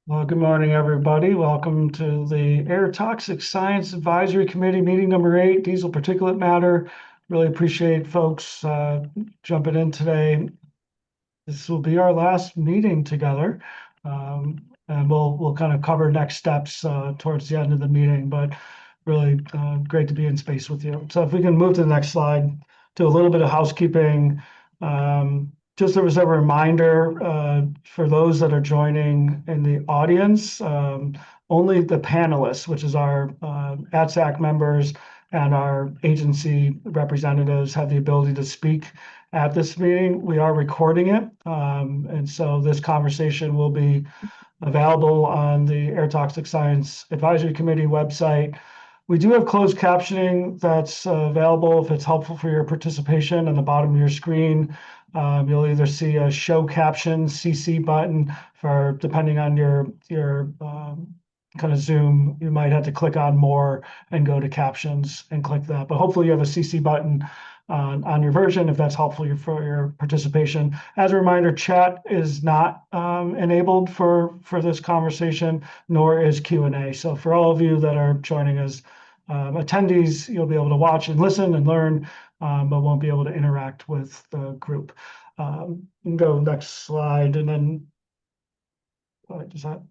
Well, good morning, everybody. Welcome to the Air Toxic Science Advisory Committee meeting number 8, diesel particulate matter. Really appreciate folks jumping in today. This will be our last meeting together. And we'll kind of cover next steps towards the end of the meeting, but really great to be in space with you. So if we can move to the next slide, do a little bit of housekeeping. Just as a reminder, for those that are joining in the audience, only the panelists, which is our ATSAC members and our agency representatives, have the ability to speak at this meeting. We are recording it, and so this conversation will be available on the Air Toxic Science Advisory Committee website. We do have closed captioning that's available if it's helpful for your participation. On the bottom of your screen, you'll either see a show caption CC button for, depending on your kind of Zoom, you might have to click on more and go to captions and click that. But hopefully you have a CC button on your version if that's helpful for your participation. As a reminder, chat is not enabled for this conversation, nor is Q&A. So for all of you that are joining as attendees, you'll be able to watch and listen and learn, but won't be able to interact with the group. You can go next slide, and then does that?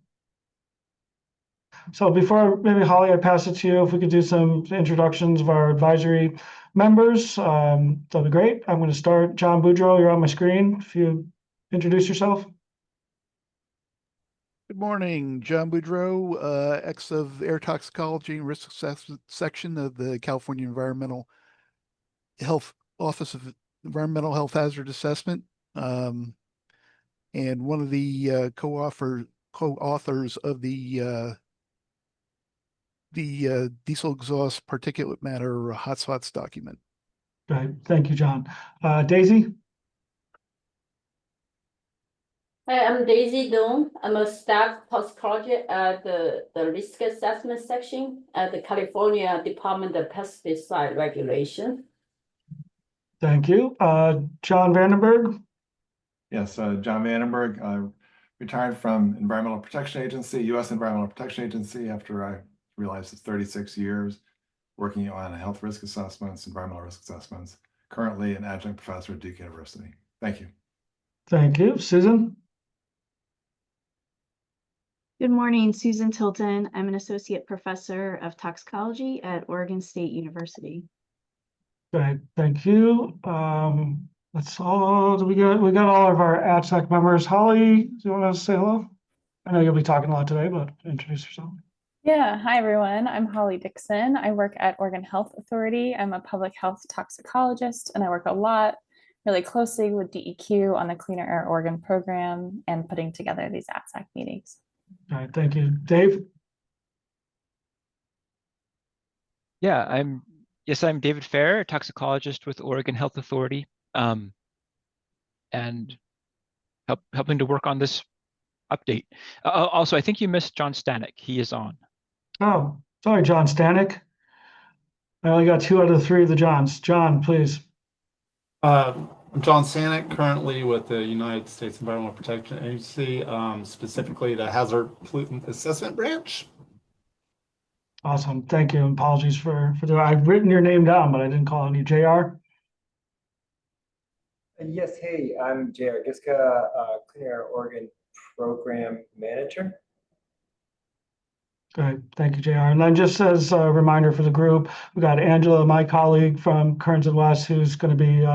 So before maybe Holly, I pass it to you, if we could do some introductions of our advisory members, that'd be great. I'm going to start. John Boudreau, you're on my screen. If you introduce yourself. Good morning, John Boudreau, ex of Air Toxicology and Risk Assessment Section of the California Environmental Health Office of Environmental Health Hazard Assessment, and one of the co-authors of the diesel exhaust particulate matter hotspots document. Great, thank you, John. Daisy. Hi, I'm Daisy Dong. I'm a staff toxicologist at the risk assessment section at the California Department of Pesticide Regulation. Thank you. John Vandenberg. Yes, John Vandenberg, retired from Environmental Protection Agency, U.S. Environmental Protection Agency, after I realized it's 36 years working on health risk assessments, environmental risk assessments, currently an adjunct professor at Duke University. Thank you. Thank you. Susan. Good morning, Susan Tilton. I'm an associate professor of toxicology at Oregon State University. Great, thank you. That's all. We got all of our ATSAC members. Holly, do you want to say hello? I know you'll be talking a lot today, but introduce yourself. Yeah, hi everyone. I'm Holly Dixon. I work at Oregon Health Authority. I'm a public health toxicologist, and I work a lot, really closely with DEQ on the Cleaner Air Oregon program and putting together these ATSAC meetings. All right, thank you. Dave? Yeah, I'm David Fair, a toxicologist with Oregon Health Authority, and helping to work on this update. Also, I think you missed John Stanek. He is on. Oh, sorry, John Stanek. I only got 2 out of the 3 of the Johns. John, please. I'm John Stanek, currently with the United States Environmental Protection Agency, specifically the Hazard Pollutant Assessment Branch. Awesome, thank you. Apologies for doing. I've written your name down, but I didn't call on you. JR? Yes, hey, I'm JR Giska, Clean Air Oregon Program Manager. Great, thank you, JR. And then just as a reminder for the group, we got Angela, my colleague from Kearns and West, who's going to be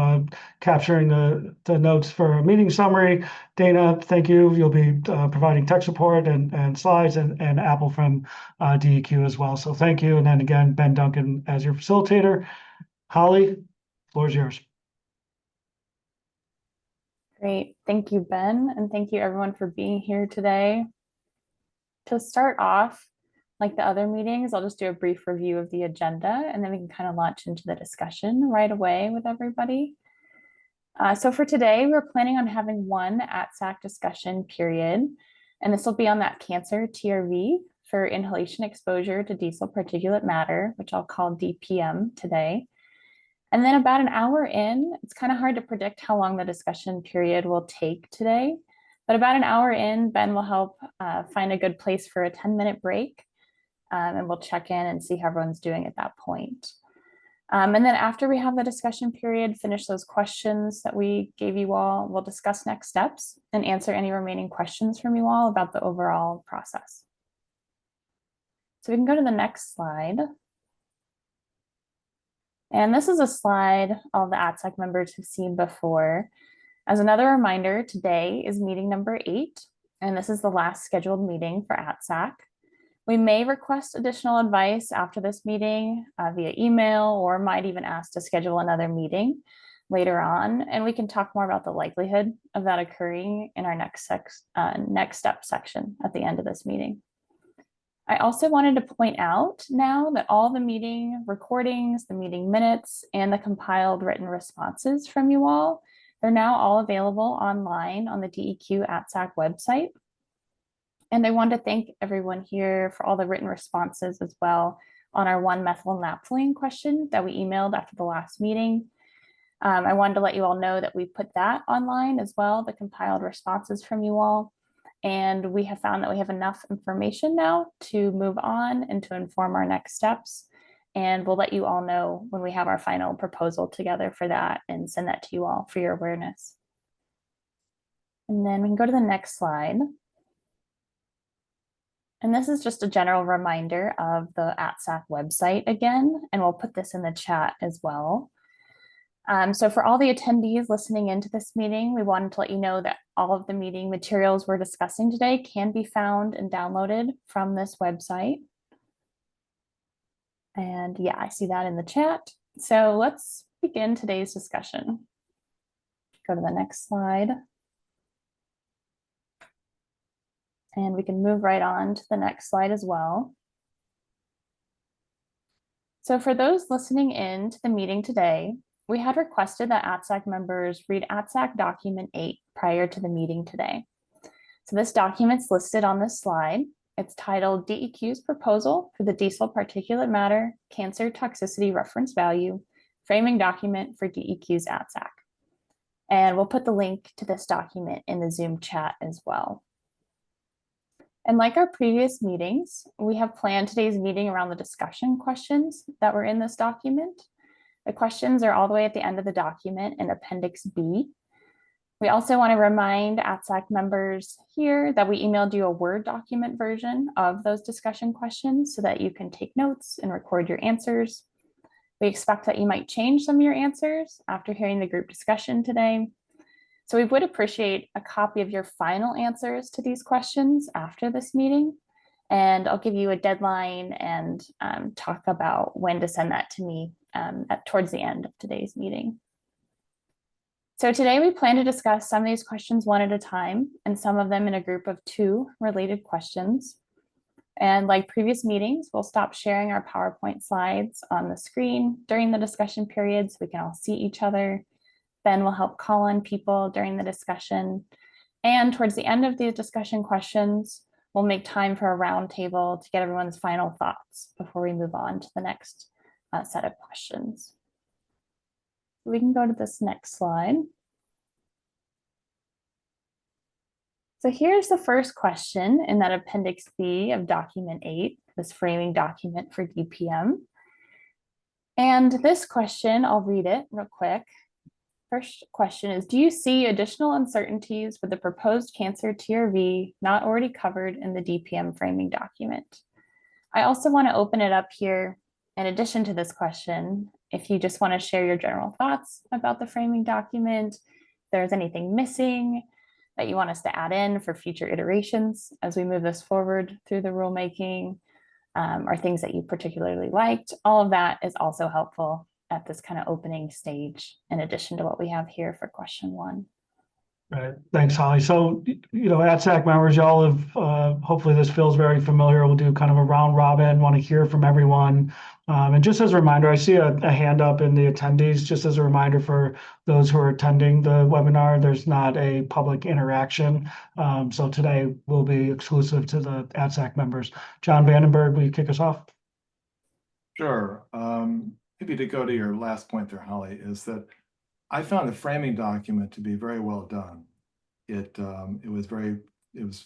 capturing the notes for a meeting summary. Dana, thank you. You'll be providing tech support and slides, and Apple from DEQ as well. So thank you. And then again, Ben Duncan as your facilitator. Holly, floor is yours. Great. Thank you, Ben. And thank you everyone for being here today. To start off, like the other meetings, I'll just do a brief review of the agenda, and then we can kind of launch into the discussion right away with everybody. So for today, we're planning on having one ATSAC discussion period, and this will be on that cancer TRV for inhalation exposure to diesel particulate matter, which I'll call DPM today. And then about an hour in, it's kind of hard to predict how long the discussion period will take today. But about an hour in, Ben will help find a good place for a 10-minute break. And we'll check in and see how everyone's doing at that point. And then after we have the discussion period, finish those questions that we gave you all, we'll discuss next steps and answer any remaining questions from you all about the overall process. So we can go to the next slide. And this is a slide all the ATSAC members have seen before. As another reminder, today is meeting number 8, and this is the last scheduled meeting for ATSAC. We may request additional advice after this meeting via email, or might even ask to schedule another meeting later on, and we can talk more about the likelihood of that occurring in our next step section at the end of this meeting. I also wanted to point out now that all the meeting recordings, the meeting minutes, and the compiled written responses from you all, they're now all available online on the DEQ ATSAC website. And I want to thank everyone here for all the written responses as well on our 1-methyl-naphthalene question that we emailed after the last meeting. I wanted to let you all know that we put that online as well, the compiled responses from you all. And we have found that we have enough information now to move on and to inform our next steps. And we'll let you all know when we have our final proposal together for that and send that to you all for your awareness. And then we can go to the next slide. And this is just a general reminder of the ATSAC website again, and we'll put this in the chat as well. So for all the attendees listening into this meeting, we wanted to let you know that all of the meeting materials we're discussing today can be found and downloaded from this website. And yeah, I see that in the chat. So let's begin today's discussion. Go to the next slide. And we can move right on to the next slide as well. So for those listening in to the meeting today, we had requested that ATSAC members read ATSAC document 8 prior to the meeting today. So this document's listed on this slide. It's titled DEQ's Proposal for the Diesel Particulate Matter Cancer Toxicity Reference Value, Framing Document for DEQ's ATSAC. And we'll put the link to this document in the Zoom chat as well. And like our previous meetings, we have planned today's meeting around the discussion questions that were in this document. The questions are all the way at the end of the document in Appendix B. We also want to remind ATSAC members here that we emailed you a Word document version of those discussion questions so that you can take notes and record your answers. We expect that you might change some of your answers after hearing the group discussion today. So we would appreciate a copy of your final answers to these questions after this meeting. And I'll give you a deadline and talk about when to send that to me towards the end of today's meeting. So today we plan to discuss some of these questions one at a time and some of them in a group of 2 related questions. And like previous meetings, we'll stop sharing our PowerPoint slides on the screen during the discussion period so we can all see each other. Ben will help call on people during the discussion. And towards the end of the discussion questions, we'll make time for a round table to get everyone's final thoughts before we move on to the next set of questions. We can go to this next slide. So here's the first question in that Appendix B of document 8, this framing document for DPM. And this question, I'll read it real quick. First question is, do you see additional uncertainties with the proposed cancer TRV not already covered in the DPM framing document? I also want to open it up here in addition to this question, if you just want to share your general thoughts about the framing document, if there's anything missing that you want us to add in for future iterations as we move this forward through the rulemaking, or things that you particularly liked, all of that is also helpful at this kind of opening stage, in addition to what we have here for question 1. Right. Thanks, Holly. So, ATSAC members, y'all have, hopefully this feels very familiar. We'll do kind of a round robin, want to hear from everyone. And just as a reminder, I see a hand up in the attendees, just as a reminder for those who are attending the webinar, there's not a public interaction. So today will be exclusive to the ATSAC members. John Vandenberg, will you kick us off? Sure. Maybe to go to your last point there, Holly, is that I found the framing document to be very well done. It was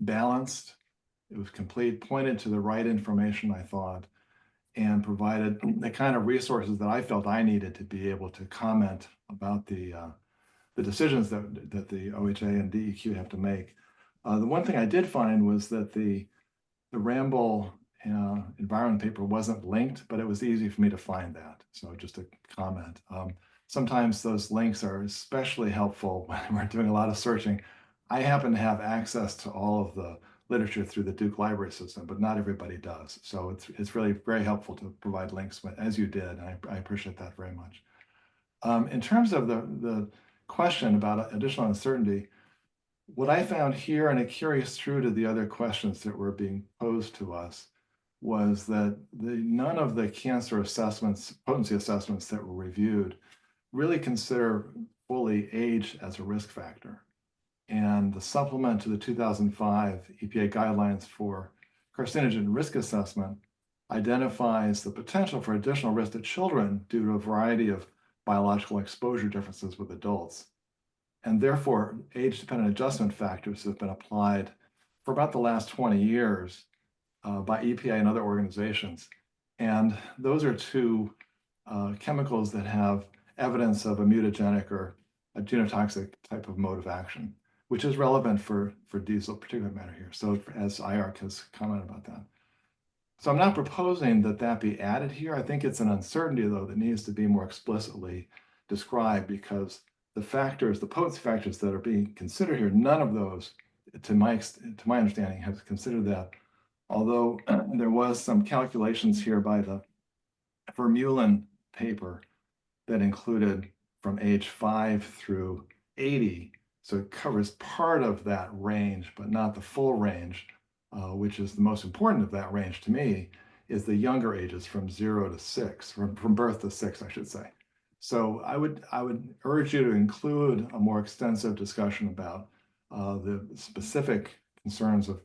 balanced. It was complete, pointed to the right information, I thought, and provided the kind of resources that I felt I needed to be able to comment about the decisions that the OHA and DEQ have to make. The one thing I did find was that the Ramble environment paper wasn't linked, but it was easy for me to find that. So just a comment. Sometimes those links are especially helpful when we're doing a lot of searching. I happen to have access to all of the literature through the Duke Library System, but not everybody does. So it's really very helpful to provide links, as you did, and I appreciate that very much. In terms of the question about additional uncertainty, what I found here, and it carries through to the other questions that were being posed to us, was that none of the cancer assessments, potency assessments that were reviewed really consider fully age as a risk factor. And the supplement to the 2005 EPA guidelines for carcinogen risk assessment identifies the potential for additional risk to children due to a variety of biological exposure differences with adults. And therefore, age-dependent adjustment factors have been applied for about the last 20 years by EPA and other organizations. And those are two chemicals that have evidence of a mutagenic or a genotoxic type of mode of action, which is relevant for diesel particulate matter here. So as IARC has commented about that. So I'm not proposing that that be added here. I think it's an uncertainty, though, that needs to be more explicitly described, because the factors, the potency factors that are being considered here, none of those, to my understanding, have considered that. Although there was some calculations here by the Vermeulen paper that included from age 5 through 80. So it covers part of that range, but not the full range, which is the most important of that range to me, is the younger ages from 0 to 6, from birth to 6, I should say. So I would urge you to include a more extensive discussion about the specific concerns of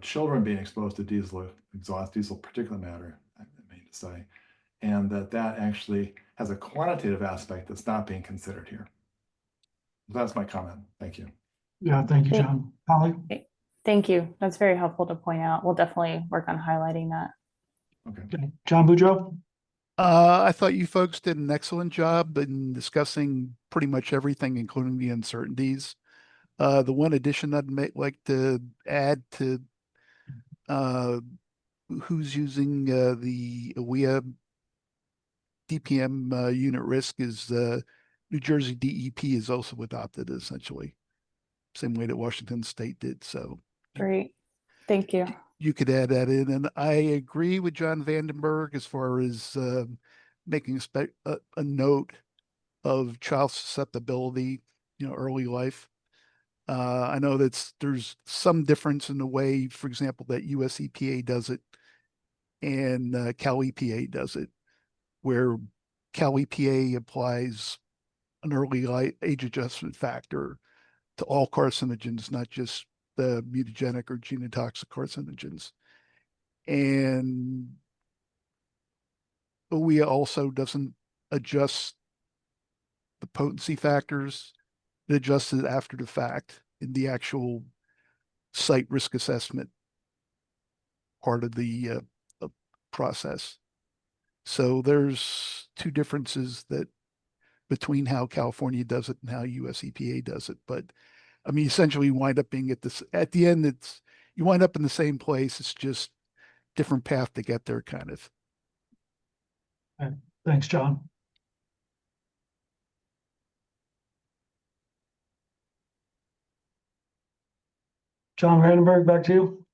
children being exposed to diesel exhaust, diesel particulate matter, I mean to say, and that actually has a quantitative aspect that's not being considered here. That's my comment. Thank you. Yeah, thank you, John. Holly? Thank you. That's very helpful to point out. We'll definitely work on highlighting that. Okay. John Boudreau? I thought you folks did an excellent job in discussing pretty much everything, including the uncertainties. The one addition I'd like to add to who's using the AWEA DPM unit risk is New Jersey DEP is also adopted, essentially, same way that Washington State did. So Great. Thank you. You could add that in. And I agree with John Vandenberg as far as making a note of child susceptibility, early life. I know there's some difference in the way, for example, that US EPA does it and Cal EPA does it, where Cal EPA applies an early age adjustment factor to all carcinogens, not just the mutagenic or genotoxic carcinogens. And OEA also doesn't adjust the potency factors. It adjusts it after the fact in the actual site risk assessment part of the process. So there's two differences between how California does it and how US EPA does it. But I mean, essentially you wind up being at the end, you wind up in the same place. It's just different path to get there, kind of. Thanks, John. John Vandenberg, back to you.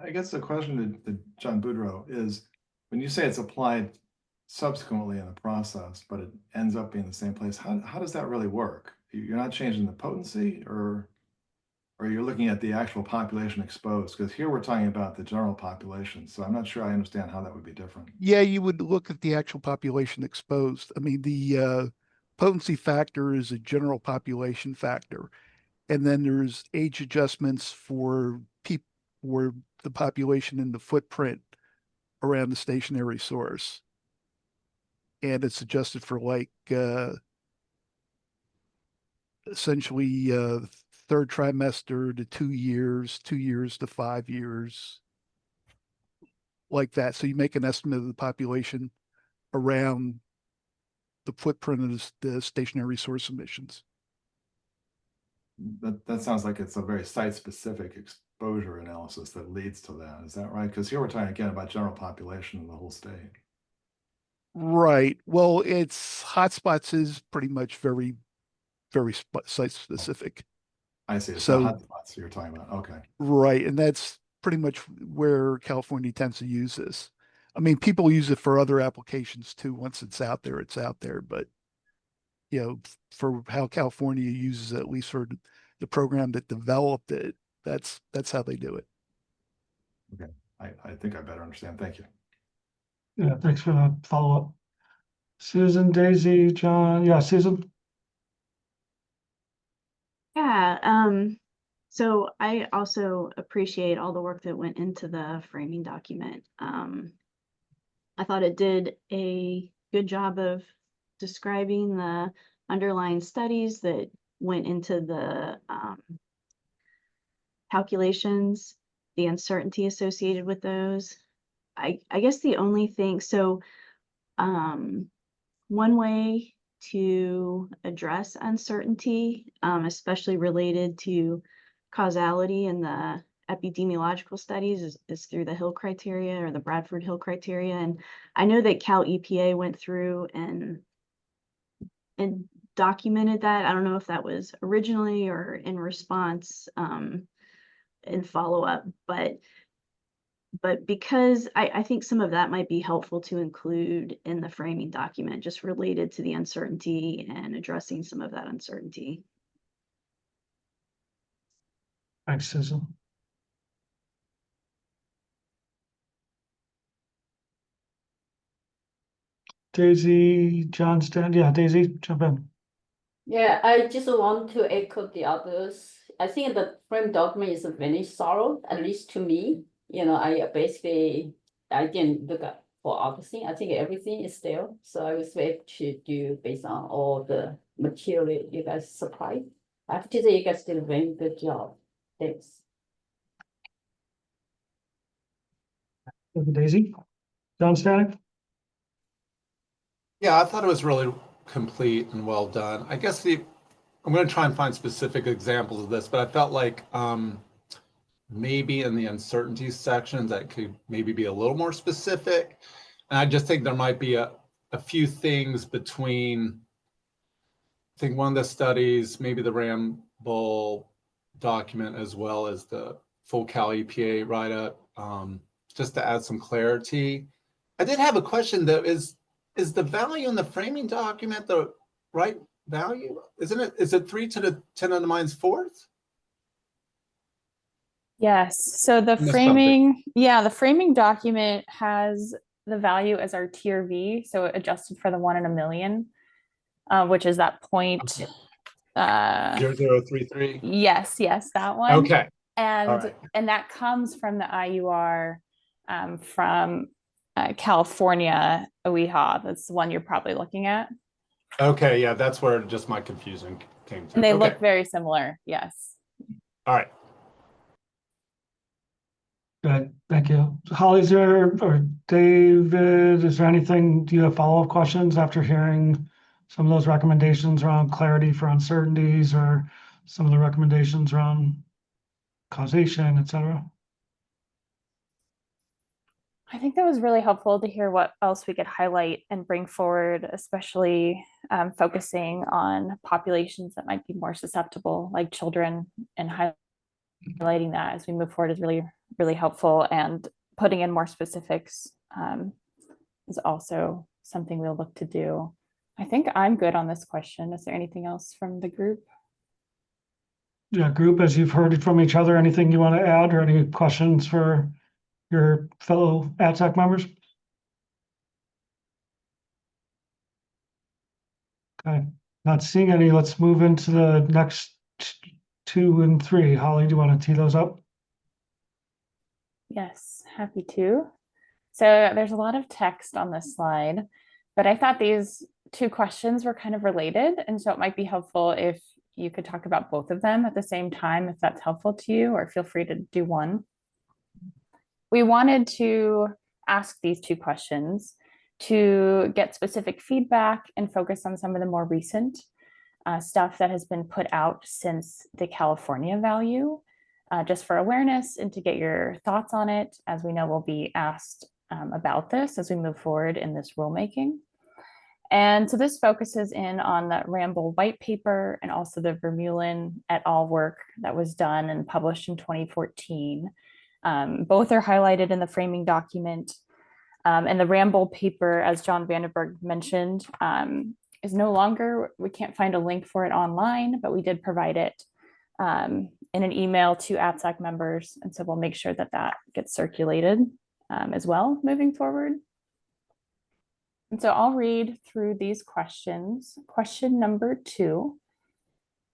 I guess the question to John Boudreau is, when you say it's applied subsequently in the process, but it ends up being the same place, how does that really work? You're not changing the potency, or you're looking at the actual population exposed? Because here we're talking about the general population, so I'm not sure I understand how that would be different. Yeah, you would look at the actual population exposed. I mean, the potency factor is a general population factor. And then there's age adjustments for the population in the footprint around the stationary source. And it's adjusted for essentially third trimester to 2 years, 2 years to 5 years, like that. So you make an estimate of the population around the footprint of the stationary resource emissions. That sounds like it's a very site-specific exposure analysis that leads to that. Is that right? Because here we're talking again about general population of the whole state. Right. Well, it's hotspots is pretty much very, very site specific. I see. It's So- the hotspots you're talking about. Okay. Right. And that's pretty much where California tends to use this. I mean, people use it for other applications too. Once it's out there, it's out there. But, for how California uses it, at least for the program that developed it, that's how they do it. Okay. I think I better understand. Thank you. Yeah, thanks for the follow-up. Susan, Daisy, John, yeah, Susan? Yeah, so I also appreciate all the work that went into the framing document. I thought it did a good job of describing the underlying studies that went into the calculations, the uncertainty associated with those. I guess the only thing, one way to address uncertainty, especially related to causality in the epidemiological studies is through the Hill criteria or the Bradford Hill criteria. And I know that Cal EPA went through and documented that. I don't know if that was originally or in response in follow-up, but because I think some of that might be helpful to include in the framing document, just related to the uncertainty and addressing some of that uncertainty. Thanks, Susan. Daisy, Johnston, yeah, Daisy, jump in. Yeah, I just want to echo the others. I think the frame document is very thorough, at least to me. I didn't look at for other things. I think everything is there. So I was able to do based on all the material you guys supplied. I have to say you guys did a very good job. Thanks. Thank you, Daisy. John Stanek? Yeah, I thought it was really complete and well done. I guess I'm going to try and find specific examples of this, but I felt like maybe in the uncertainty section that could maybe be a little more specific. And I just think there might be a few things between, I think one of the studies, maybe the Ramble document, as well as the full Cal EPA write-up, just to add some clarity. I did have a question though, is the value in the framing document the right value? Isn't it? Is it 3 to the 10 to the minus 4th? Yes, so the missed framing, the framing document has the value as our tier V, so adjusted for the 1 in a million, which is that point. Okay. 0033. Yes, that one. Okay. And All right. and that comes from the IUR from California OEHA. That's the one you're probably looking at. Okay, yeah, that's where just my confusion came to. And they Okay. look very similar. Yes. All right. Good, thank you. Holly, is there, or David, is there anything, do you have follow-up questions after hearing some of those recommendations around clarity for uncertainties or some of the recommendations around causation, et cetera? I think that was really helpful to hear what else we could highlight and bring forward, especially focusing on populations that might be more susceptible, like children, and highlighting that as we move forward is really, really helpful. And putting in more specifics is also something we'll look to do. I think I'm good on this question. Is there anything else from the group? Yeah, group, as you've heard it from each other, anything you want to add or any questions for your fellow ATSAC members? Okay, not seeing any. Let's move into the next 2 and 3. Holly, do you want to tee those up? Yes, happy to. So there's a lot of text on this slide, but I thought these 2 questions were kind of related. And so it might be helpful if you could talk about both of them at the same time if that's helpful to you, or feel free to do one. We wanted to ask these two questions to get specific feedback and focus on some of the more recent stuff that has been put out since the California value, just for awareness and to get your thoughts on it, as we know we'll be asked about this as we move forward in this rulemaking. And so this focuses in on the Ramble white paper and also the Vermeulen et al. Work that was done and published in 2014. Both are highlighted in the framing document. And the Ramble paper, as John Vandenberg mentioned, is no longer, we can't find a link for it online, but we did provide it in an email to ATSAC members. And so we'll make sure that that gets circulated as well moving forward. And so I'll read through these questions. Question number 2.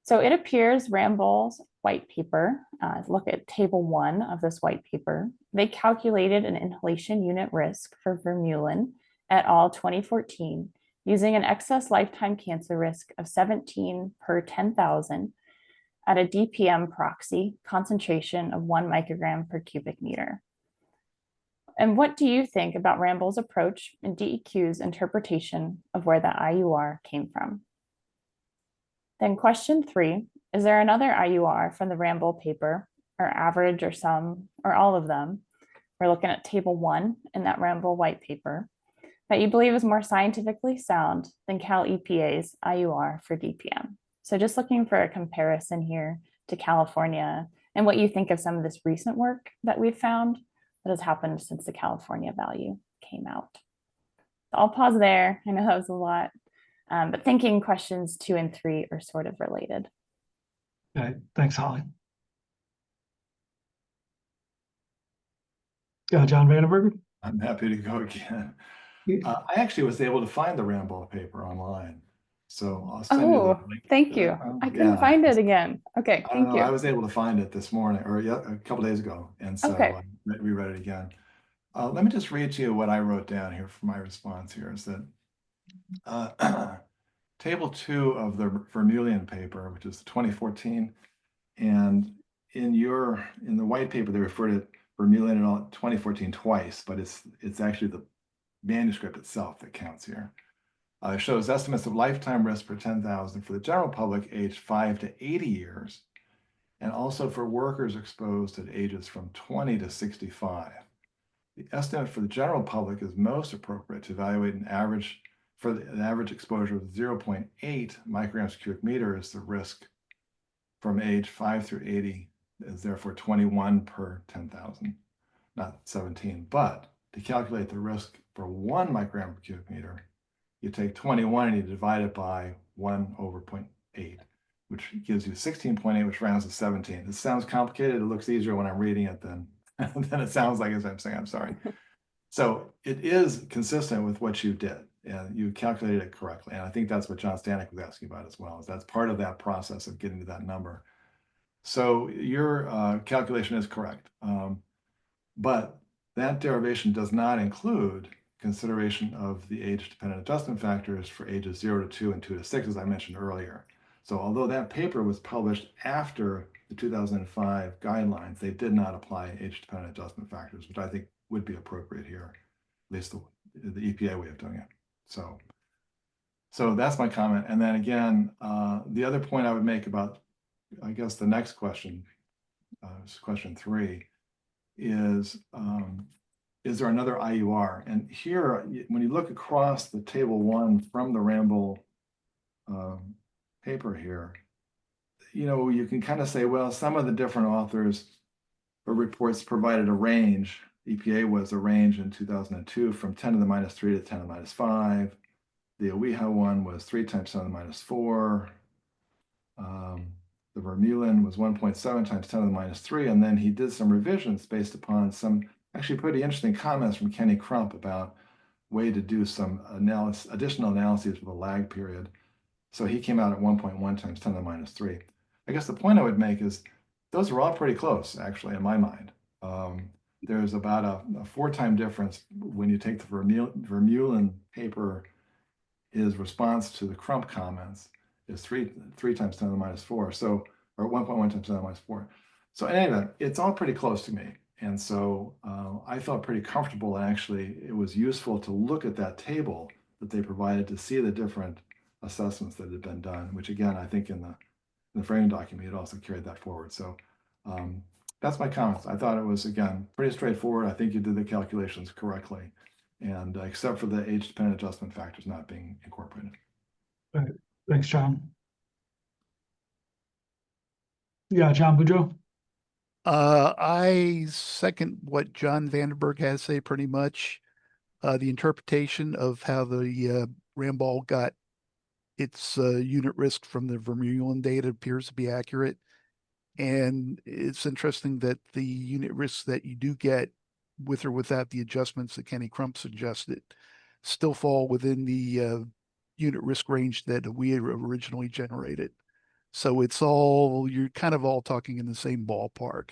So it appears Ramble's white paper, look at table 1 of this white paper, they calculated an inhalation unit risk for Vermeulen et al. 2014 using an excess lifetime cancer risk of 17 per 10,000 at a DPM proxy concentration of 1 microgram per cubic meter. And what do you think about Ramble's approach and DEQ's interpretation of where the IUR came from? Then question 3, is there another IUR from the Ramble paper, or average, or some, or all of them? We're looking at table 1 in that Ramble white paper that you believe is more scientifically sound than Cal EPA's IUR for DPM. So just looking for a comparison here to California and what you think of some of this recent work that we've found that has happened since the California value came out. So I'll pause there. I know that was a lot, but thinking questions 2 and 3 are sort of related. Okay, thanks, Holly. John Vandenberg? I'm happy to go again. Yeah. I actually was able to find the Ramble paper online. So I'll send you the link. Thank you. I couldn't find it again. Okay, thank you. I was able to find it this morning, or a couple days ago, and so Okay. we read it again. Let me just read to you what I wrote down here for my response here is that table 2 of the Vermeulen paper, which is the 2014, and in the white paper they refer to Vermeulen in 2014 twice, but it's actually the manuscript itself that counts here. It shows estimates of lifetime risk per 10,000 for the general public aged 5 to 80 years, and also for workers exposed at ages from 20 to 65. The estimate for the general public is most appropriate to evaluate an average exposure of 0.8 micrograms per cubic meter is the risk from age 5 through 80 is therefore 21 per 10,000, not 17. But to calculate the risk for 1 microgram per cubic meter, you take 21 and you divide it by 1 over 0.8, which gives you 16.8, which rounds to 17. This sounds complicated. It looks easier when I'm reading it than it sounds like as I'm saying. I'm sorry. So it is consistent with what you did. You calculated it correctly. And I think that's what John Stanek was asking about as well, is that's part of that process of getting to that number. So your calculation is correct. But that derivation does not include consideration of the age-dependent adjustment factors for ages 0 to 2 and 2 to 6, as I mentioned earlier. So although that paper was published after the 2005 guidelines, they did not apply age-dependent adjustment factors, which I think would be appropriate here, at least the EPA way of doing it. So that's my comment. And then again, the other point I would make about, I guess, the next question, question 3, is there another IUR? And here, when you look across the table 1 from the Ramble paper here, you can kind of say, well, some of the different authors or reports provided a range. EPA was a range in 2002 from 10 to the minus 3 to 10 to the minus 5. The OEHA one was 3 times 10 to the minus 4. The Vermeulen was 1.7 times 10 to the minus 3. And then he did some revisions based upon some actually pretty interesting comments from Kenny Crump about way to do some additional analyses with a lag period. So he came out at 1.1 times 10 to the minus 3. I guess the point I would make is those are all pretty close, actually, in my mind. There's about a 4-time difference when you take the Vermeulen paper, his response to the Crump comments, is 3 times 10 to the minus 4. So, or 1.1 times 10 to the minus 4. So in any event, it's all pretty close to me. And so I felt pretty comfortable, and actually it was useful to look at that table that they provided to see the different assessments that had been done, which again, I think in the framing document, it also carried that forward. So that's my comments. I thought it was, again, pretty straightforward. I think you did the calculations correctly, and except for the age-dependent adjustment factors not being incorporated. Right. Thanks, John. Yeah, John Boudreau. I second what John Vandenberg has to say pretty much. The interpretation of how the Ramball got its unit risk from the Vermeulen data appears to be accurate. And it's interesting that the unit risks that you do get with or without the adjustments that Kenny Crump suggested still fall within the unit risk range that we originally generated. So it's all, you're kind of all talking in the same ballpark.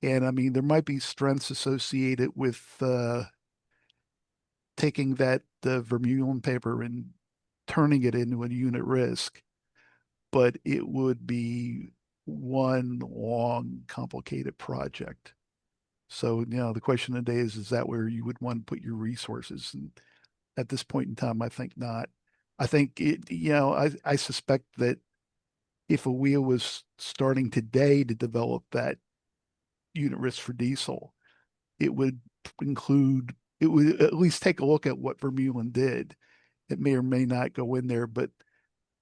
And I mean, there might be strengths associated with taking the Vermeulen paper and turning it into a unit risk, but it would be one long, complicated project. So, the question of the day is that where you would want to put your resources? And at this point in time, I think not. I think I suspect that if AWEA was starting today to develop that unit risk for diesel, it would at least take a look at what Vermeulen did. It may or may not go in there, but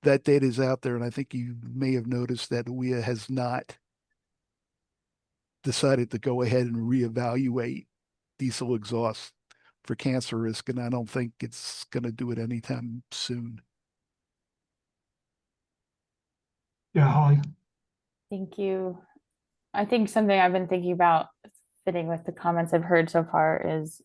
that data is out there. And I think you may have noticed that AWEA has not decided to go ahead and reevaluate diesel exhaust for cancer risk. And I don't think it's going to do it anytime soon. Yeah, Holly. Thank you. I think something I've been thinking about fitting with the comments I've heard so far is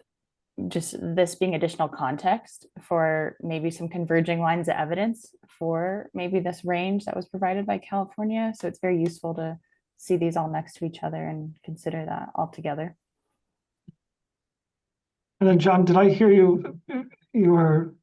just this being additional context for maybe some converging lines of evidence for maybe this range that was provided by California. So it's very useful to see these all next to each other and consider that all together. And then John, did I hear you were,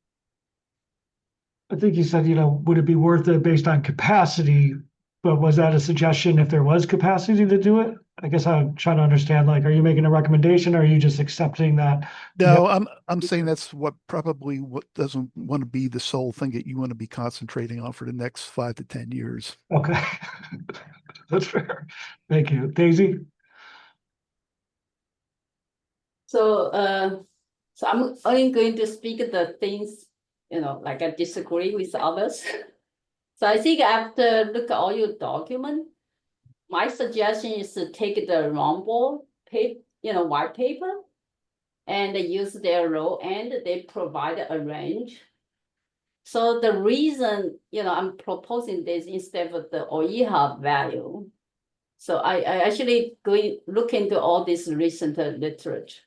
I think you said, would it be worth it based on capacity? But was that a suggestion if there was capacity to do it? I guess I'm trying to understand, like, are you making a recommendation or are you just accepting that? No, I'm saying that's what doesn't want to be the sole thing that you want to be concentrating on for the next 5 to 10 years. Okay. That's fair. Thank you. Daisy? So, so I'm only going to speak the things, like I disagree with others. So I think after look at all your document, my suggestion is to take the Ramball white paper and use their low end. They provide a range. So the reason, I'm proposing this instead of the OIHA value. So I actually look into all this recent literature.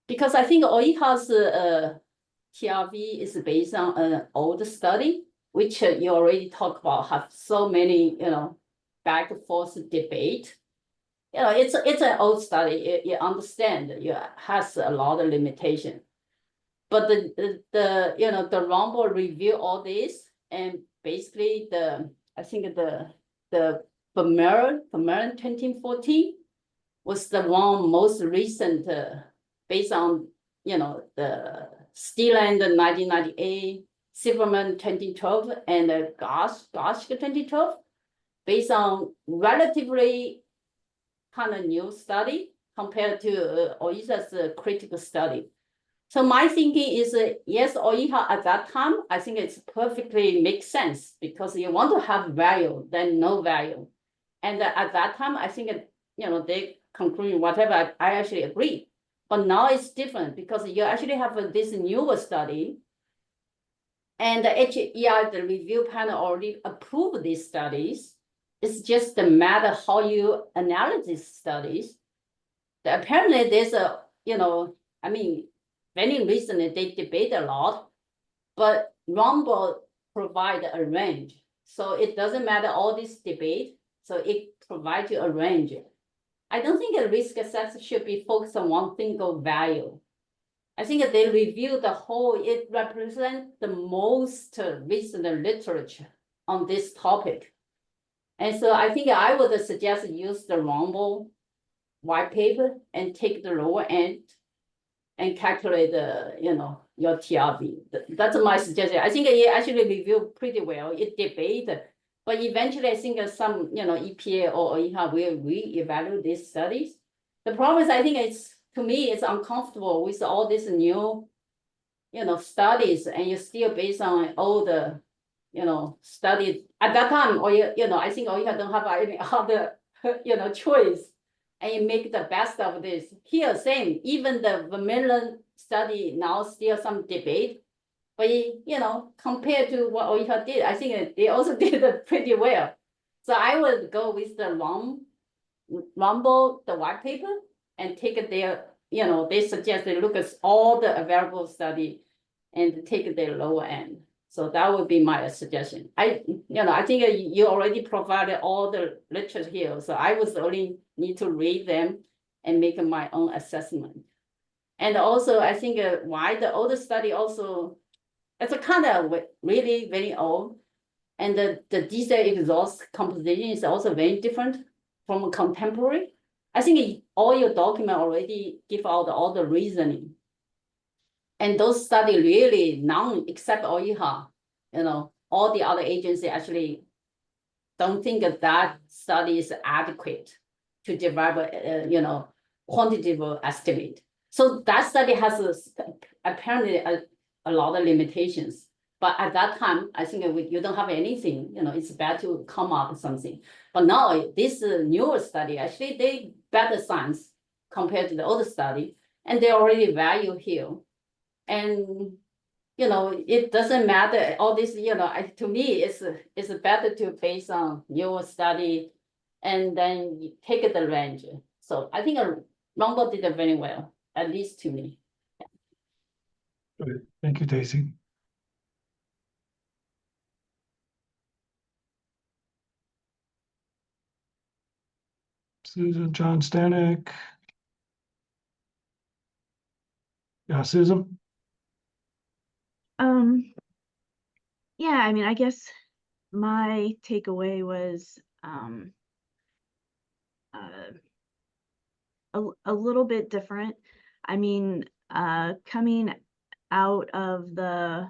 Because I think OIHA's TRV is based on an old study, which you already talked about, have so many, back and forth debate. It's an old study. You understand it has a lot of limitation. But the Ramball review all this, and basically I think the Vermeulen 2014 was the one most recent based on the Steeland 1998, Silverman 2012, and Gosh 2012, based on relatively kind of new study compared to OIHA's critical study. So my thinking is, yes, OIHA at that time, I think it's perfectly makes sense because you want to have value, then no value. And at that time, I think, they conclude whatever, I actually agree. But now it's different because you actually have this newer study. And the HEI, the review panel already approved these studies. It's just a matter how you analyze these studies. Apparently there's very recently they debate a lot, but Ramball provide a range. So it doesn't matter all this debate. So it provides you a range. I don't think a risk assessment should be focused on one single value. I think they review the whole, it represents the most recent literature on this topic. And so I think I would suggest use the Rumble white paper and take the lower end and calculate the, your TRV. That's my suggestion. I think it actually reviewed pretty well. It debated, but eventually I think some, EPA or OIHA will reevaluate these studies. The problem is I think to me, it's uncomfortable with all these new, studies, and you still based on all the, studies at that time, or I think OIHA don't have any other, choice. And you make the best of this. Here, same, even the Vermeulen study now still some debate. But, compared to what OIHA did, I think they also did it pretty well. So I would go with the Rumble, the white paper, and take their, they suggest they look at all the available study and take their lower end. So that would be my suggestion. I think you already provided all the literature here, so I was only need to read them and make my own assessment. And also, I think why the older study also, it's a kind of really very old, and the diesel exhaust composition is also very different from contemporary. I think all your document already give out all the reasoning. And those studies really, none except OIHA, all the other agencies actually don't think that study is adequate to develop, quantitative estimate. So that study has apparently a lot of limitations. But at that time, I think you don't have anything, it's bad to come up with something. But now this newer study, actually they better science compared to the older study, and they already value here. And, it doesn't matter, all this, to me, it's better to base on your study and then you take the range. So I think Rumble did it very well, at least to me. Good. Thank you, Daisy. Susan, John Stanek. Yeah, Susan? Yeah, I mean, I guess my takeaway was a little bit different. I mean, coming out of the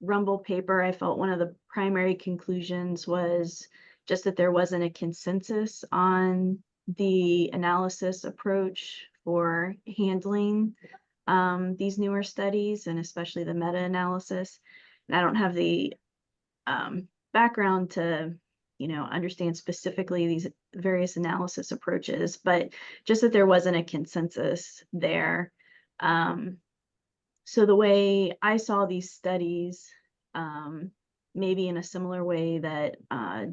Rumble paper, I felt one of the primary conclusions was just that there wasn't a consensus on the analysis approach for handling these newer studies, and especially the meta-analysis. And I don't have the background to, understand specifically these various analysis approaches, but just that there wasn't a consensus there. So the way I saw these studies, maybe in a similar way that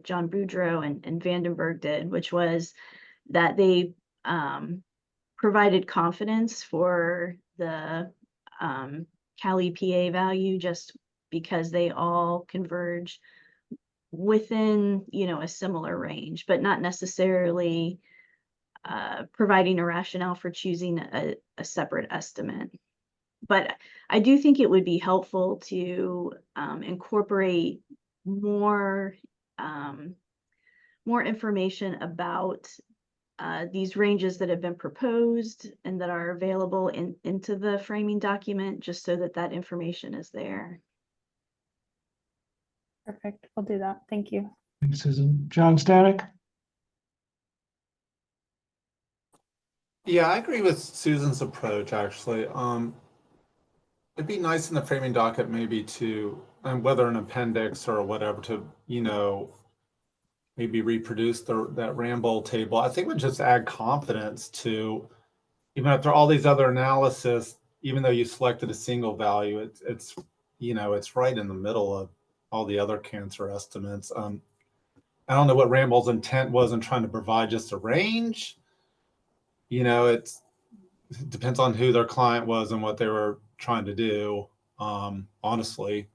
John Boudreau and Vandenberg did, which was that they provided confidence for the Cal EPA value just because they all converge within, a similar range, but not necessarily providing a rationale for choosing a separate estimate. But I do think it would be helpful to incorporate more information about these ranges that have been proposed and that are available into the framing document, just so that information is there. Perfect. I'll do that. Thank you. Thanks, Susan. John Stanek? Yeah, I agree with Susan's approach, actually. It'd be nice in the framing docket maybe to, whether an appendix or whatever, to, maybe reproduce that Ramble table. I think would just add confidence to, even after all these other analysis, even though you selected a single value, it's right in the middle of all the other cancer estimates. I don't know what Ramble's intent was in trying to provide just a range. It depends on who their client was and what they were trying to do, honestly.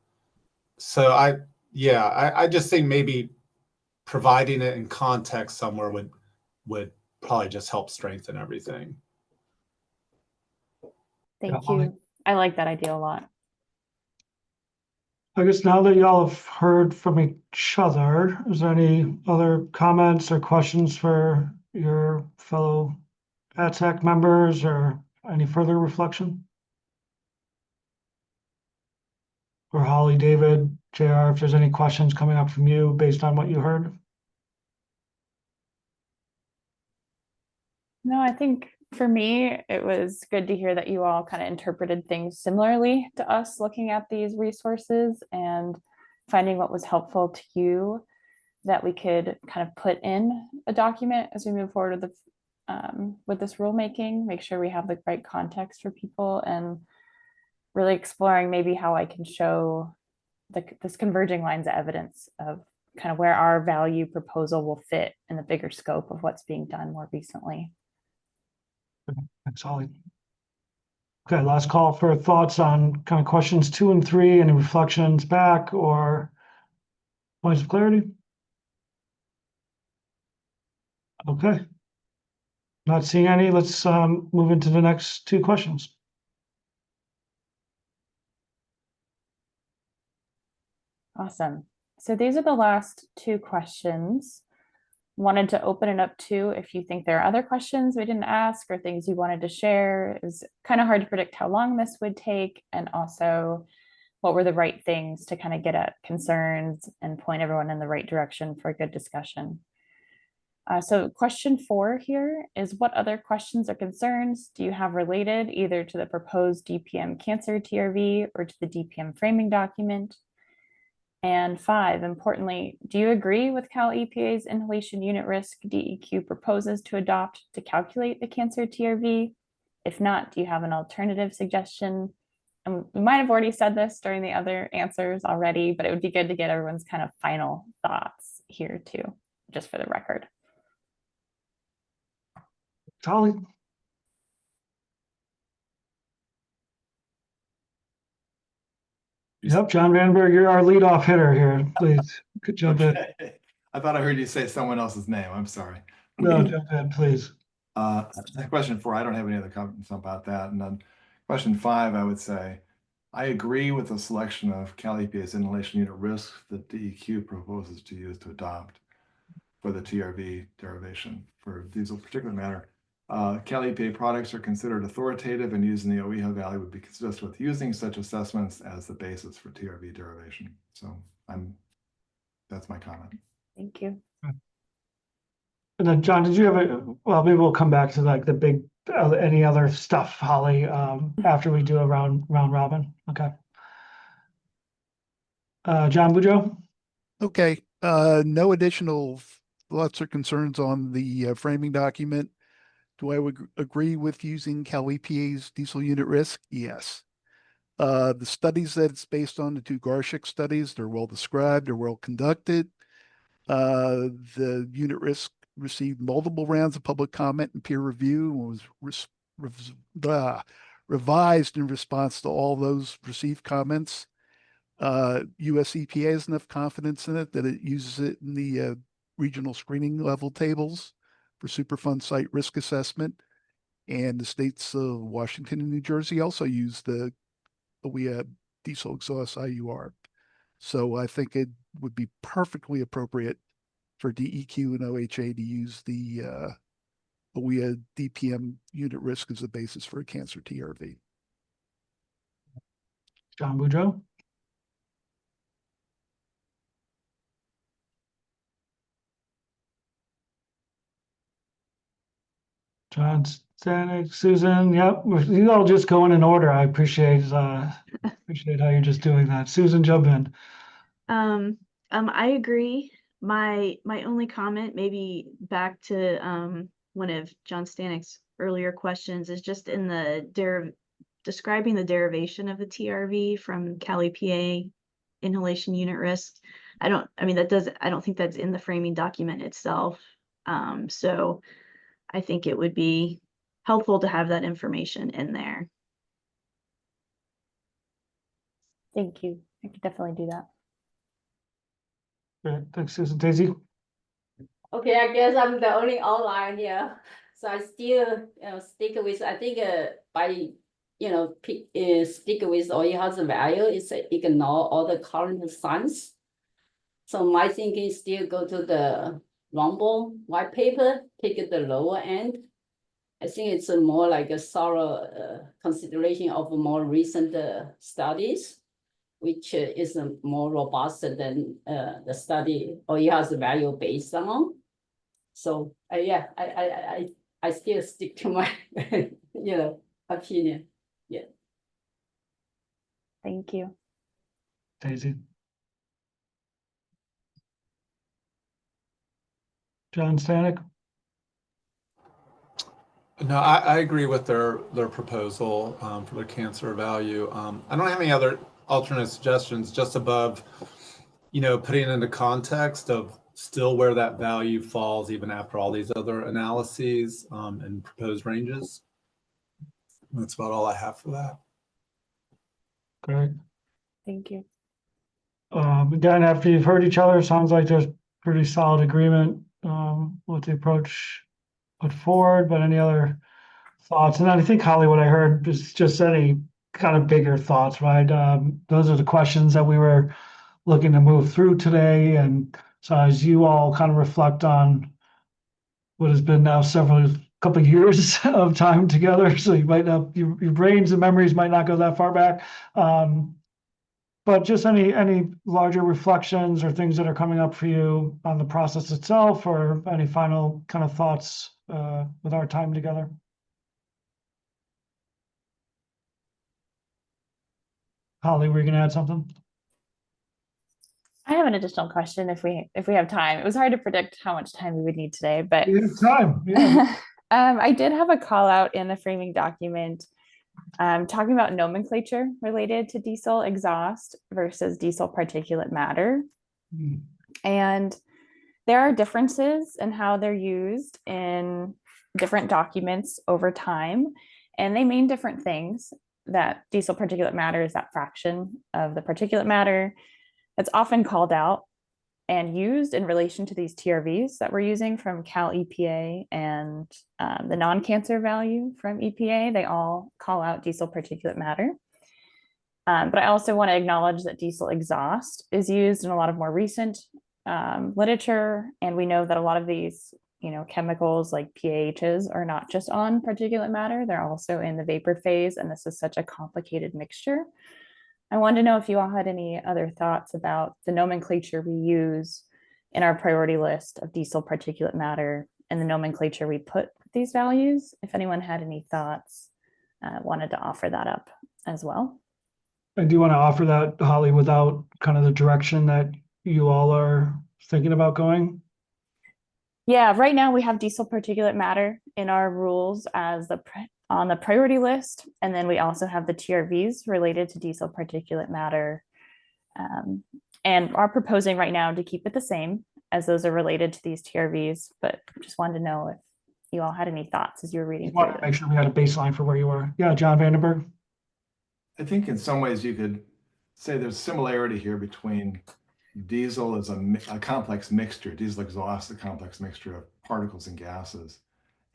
So I just think maybe providing it in context somewhere would probably just help strengthen everything. Thank Yeah, you. I like that idea a lot. I guess now that y'all have heard from each other, is there any other comments or questions for your fellow ATSAC members or any further reflection? Or Holly, David, JR, if there's any questions coming up from you based on what you heard? No, I think for me, it was good to hear that you all kind of interpreted things similarly to us looking at these resources and finding what was helpful to you that we could kind of put in a document as we move forward with this rulemaking, make sure we have the right context for people, and really exploring maybe how I can show this converging lines of evidence of kind of where our value proposal will fit in the bigger scope of what's being done more recently. Thanks, Holly. Okay, last call for thoughts on kind of questions 2 and 3, any reflections back or points of clarity? Okay. Not seeing any, let's move into the next 2 questions. Awesome. So these are the last 2 questions. Wanted to open it up to if you think there are other questions we didn't ask or things you wanted to share. It was kind of hard to predict how long this would take, and also what were the right things to kind of get at concerns and point everyone in the right direction for a good discussion. So question 4 here is, what other questions or concerns do you have related either to the proposed DPM cancer TRV or to the DPM framing document? And 5, importantly, do you agree with Cal EPA's inhalation unit risk DEQ proposes to adopt to calculate the cancer TRV? If not, do you have an alternative suggestion? And we might have already said this during the other answers already, but it would be good to get everyone's kind of final thoughts here too, just for the record. Holly? Yep, John Vandenberg, you're our leadoff hitter here. Please, could jump in. Okay. I thought I heard you say someone else's name. I'm sorry. No, jump in, please. Question 4, I don't have any other comments about that. And then question 5, I would say, I agree with the selection of Cal EPA's inhalation unit risk that DEQ proposes to use to adopt for the TRV derivation for diesel particulate matter. Cal EPA products are considered authoritative, and using the OEHA value would be consistent with using such assessments as the basis for TRV derivation. So that's my comment. Thank you. And then John, did you have well, maybe we'll come back to like the big, any other stuff, Holly, after we do a round robin. Okay. John Boudreau? Okay, no additional thoughts or concerns on the framing document. Do I agree with using Cal EPA's diesel unit risk? Yes. The studies that it's based on, the 2 Garshik studies, they're well described, they're well conducted. The unit risk received multiple rounds of public comment and peer review and was revised in response to all those received comments. US EPA has enough confidence in it that it uses it in the regional screening level tables for Superfund site risk assessment. And the states of Washington and New Jersey also use the OEHA diesel exhaust IUR. So I think it would be perfectly appropriate for DEQ and OHA to use the OEHA DPM unit risk as a basis for a cancer TRV. John Boudreau? John Stanek, Susan, yep, you all just going in order. I appreciate how you're just doing that. Susan, jump in. I agree. My only comment, maybe back to one of John Stanek's earlier questions, is just in the describing the derivation of the TRV from Cal EPA inhalation unit risk. I don't think that's in the framing document itself. So I think it would be helpful to have that information in there. Thank you. I could definitely do that. Great, thanks, Susan. Daisy? Okay, I guess I'm the only online here. So I still stick with, I think by stick with oil hazard value, is ignore all the current science. So my thinking is still go to the Rumble white paper, take the lower end. I think it's a more like a thorough consideration of more recent studies, which is more robust than the study oil hazard value based on. So yeah, I still stick to my opinion. Yeah. Thank you. Daisy. John Stanek. No, I agree with their proposal for the cancer value. I don't have any other alternate suggestions, just above, putting it into context of still where that value falls even after all these other analyses and proposed ranges. That's about all I have for that. Great. Thank you. Again, after you've heard each other, sounds like there's pretty solid agreement with the approach put forward, but any other thoughts? And then I think, Holly, what I heard is just any kind of bigger thoughts, right? Those are the questions that we were looking to move through today. And so as you all kind of reflect on what has been now couple of years of time together, so you might not, your brains and memories might not go that far back. But just any larger reflections or things that are coming up for you on the process itself, or any final kind of thoughts with our time together? Holly, were you gonna add something? I have an additional question if we have time. It was hard to predict how much time we would need today, but We have time, yeah. I did have a call out in the framing document talking about nomenclature related to diesel exhaust versus diesel particulate matter. Hmm. And there are differences in how they're used in different documents over time, and they mean different things. That diesel particulate matter is that fraction of the particulate matter that's often called out and used in relation to these TRVs that we're using from Cal EPA and the non-cancer value from EPA. They all call out diesel particulate matter. But I also want to acknowledge that diesel exhaust is used in a lot of more recent literature. And we know that a lot of these chemicals like PAHs are not just on particulate matter, they're also in the vapor phase. And this is such a complicated mixture. I wanted to know if you all had any other thoughts about the nomenclature we use in our priority list of diesel particulate matter and the nomenclature we put with these values. If anyone had any thoughts, wanted to offer that up as well. I do want to offer that, Holly, without kind of the direction that you all are thinking about going. Yeah, right now we have diesel particulate matter in our rules as on the priority list. And then we also have the TRVs related to diesel particulate matter. And are proposing right now to keep it the same as those are related to these TRVs, but just wanted to know if you all had any thoughts as you were reading. Just wanted to make sure we had a baseline for where you were. Yeah, John Vandenberg. I think in some ways you could say there's similarity here between diesel as a complex mixture, diesel exhaust, a complex mixture of particles and gases.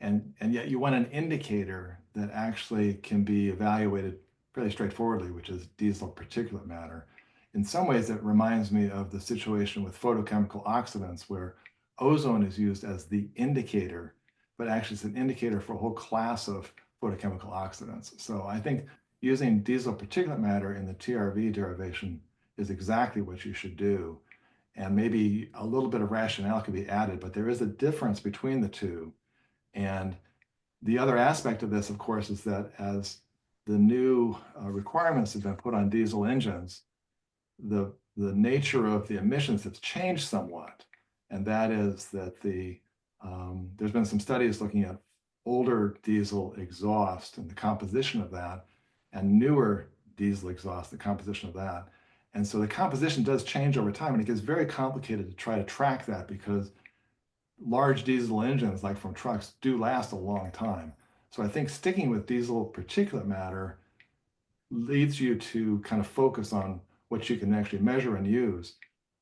And yet you want an indicator that actually can be evaluated fairly straightforwardly, which is diesel particulate matter. In some ways, it reminds me of the situation with photochemical oxidants, where ozone is used as the indicator, but actually it's an indicator for a whole class of photochemical oxidants. So I think using diesel particulate matter in the TRV derivation is exactly what you should do. And maybe a little bit of rationale could be added, but there is a difference between the two. And the other aspect of this, of course, is that as the new requirements have been put on diesel engines, the nature of the emissions has changed somewhat. And that is that there's been some studies looking at older diesel exhaust and the composition of that, and newer diesel exhaust, the composition of that. And so the composition does change over time, and it gets very complicated to try to track that, because large diesel engines, like from trucks, do last a long time. So I think sticking with diesel particulate matter leads you to kind of focus on what you can actually measure and use.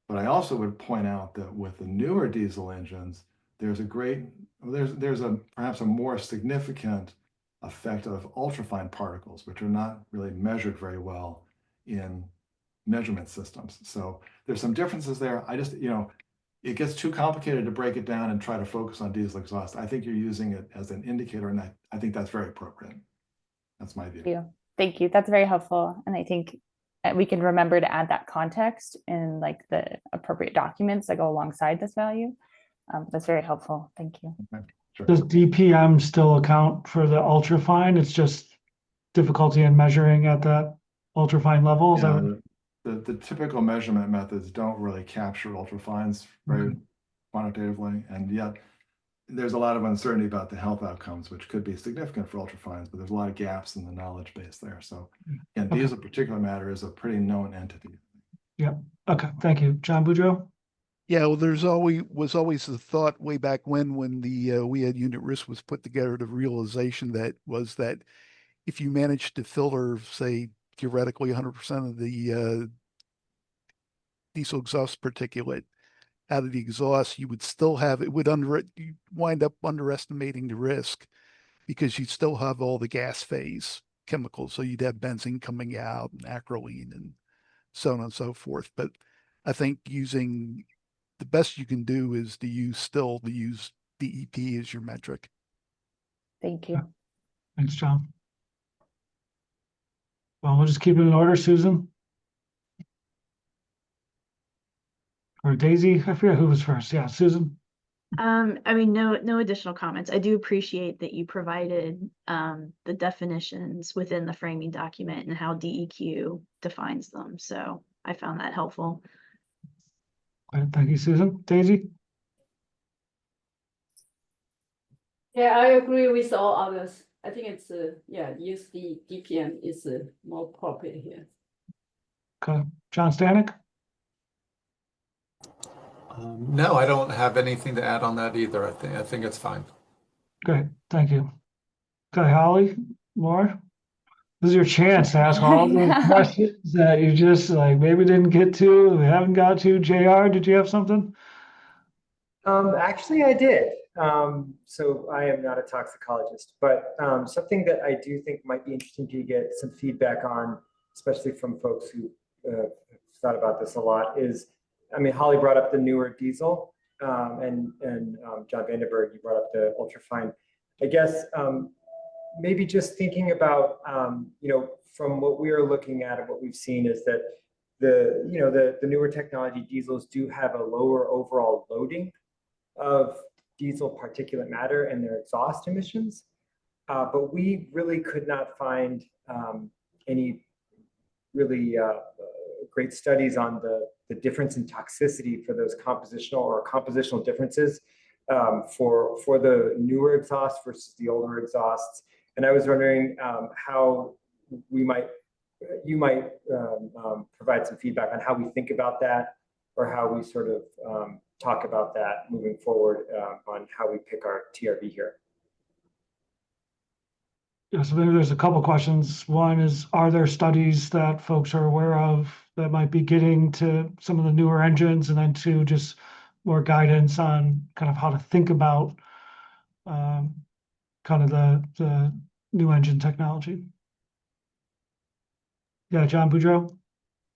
But I also would point out that with the newer diesel engines, there's perhaps a more significant effect of ultrafine particles, which are not really measured very well in measurement systems. So there's some differences there. I just, it gets too complicated to break it down and try to focus on diesel exhaust. I think you're using it as an indicator, and I think that's very appropriate. That's my view. Thank you. Thank you. That's very helpful. And I think we can remember to add that context in like the appropriate documents that go alongside this value. That's very helpful. Thank you. Okay, sure. Does DPM still account for the ultrafine? It's just difficulty in measuring at that ultrafine level? Is that what- The typical measurement methods don't really capture ultrafines very quantitatively, and yet there's a lot of uncertainty about the health outcomes, which could be significant for ultrafines, but there's a lot of gaps in the knowledge base there. So, and Okay. diesel particulate matter is a pretty known entity. Okay, thank you. John Boudreau? Yeah, well, was always the thought way back when the we had unit risk was put together, the realization that if you managed to filter, say, theoretically 100% of the diesel exhaust particulate out of the exhaust, you would still have, you wind up underestimating the risk because you'd still have all the gas phase chemicals. So you'd have benzene coming out and acrolein and so on and so forth. But I think the best you can do is to use DEP as your metric. Thank you. Thanks, John. Well, we'll just keep it in order, Susan. Or Daisy, I forget who was first. Yeah, Susan. I mean, no additional comments. I do appreciate that you provided the definitions within the framing document and how DEQ defines them. So I found that helpful. Okay, thank you, Susan. Daisy? Yeah, I agree with all others. I think it's, use the DPM is more appropriate here. Okay. John Stanek? No, I don't have anything to add on that either. I think it's fine. Great, thank you. Okay, Holly, more? This is your chance to ask all the questions that you just like maybe didn't get to, we haven't got to. JR, did you have something? Actually, I did. So I am not a toxicologist, but something that I do think might be interesting to get some feedback on, especially from folks who thought about this a lot, is, I mean, Holly brought up the newer diesel, and John Vandenberg, you brought up the ultrafine. I guess maybe just thinking about, from what we are looking at and what we've seen is that the newer technology diesels do have a lower overall loading of diesel particulate matter and their exhaust emissions, but we really could not find any really great studies on the difference in toxicity for those compositional differences for the newer exhaust versus the older exhausts. And I was wondering how you might provide some feedback on how we think about that, or how we sort of talk about that moving forward on how we pick our TRV here. Yeah, so maybe there's a couple questions. One is, are there studies that folks are aware of that might be getting to some of the newer engines? And then two, just more guidance on kind of how to think about kind of the new engine technology. Yeah, John Boudreau?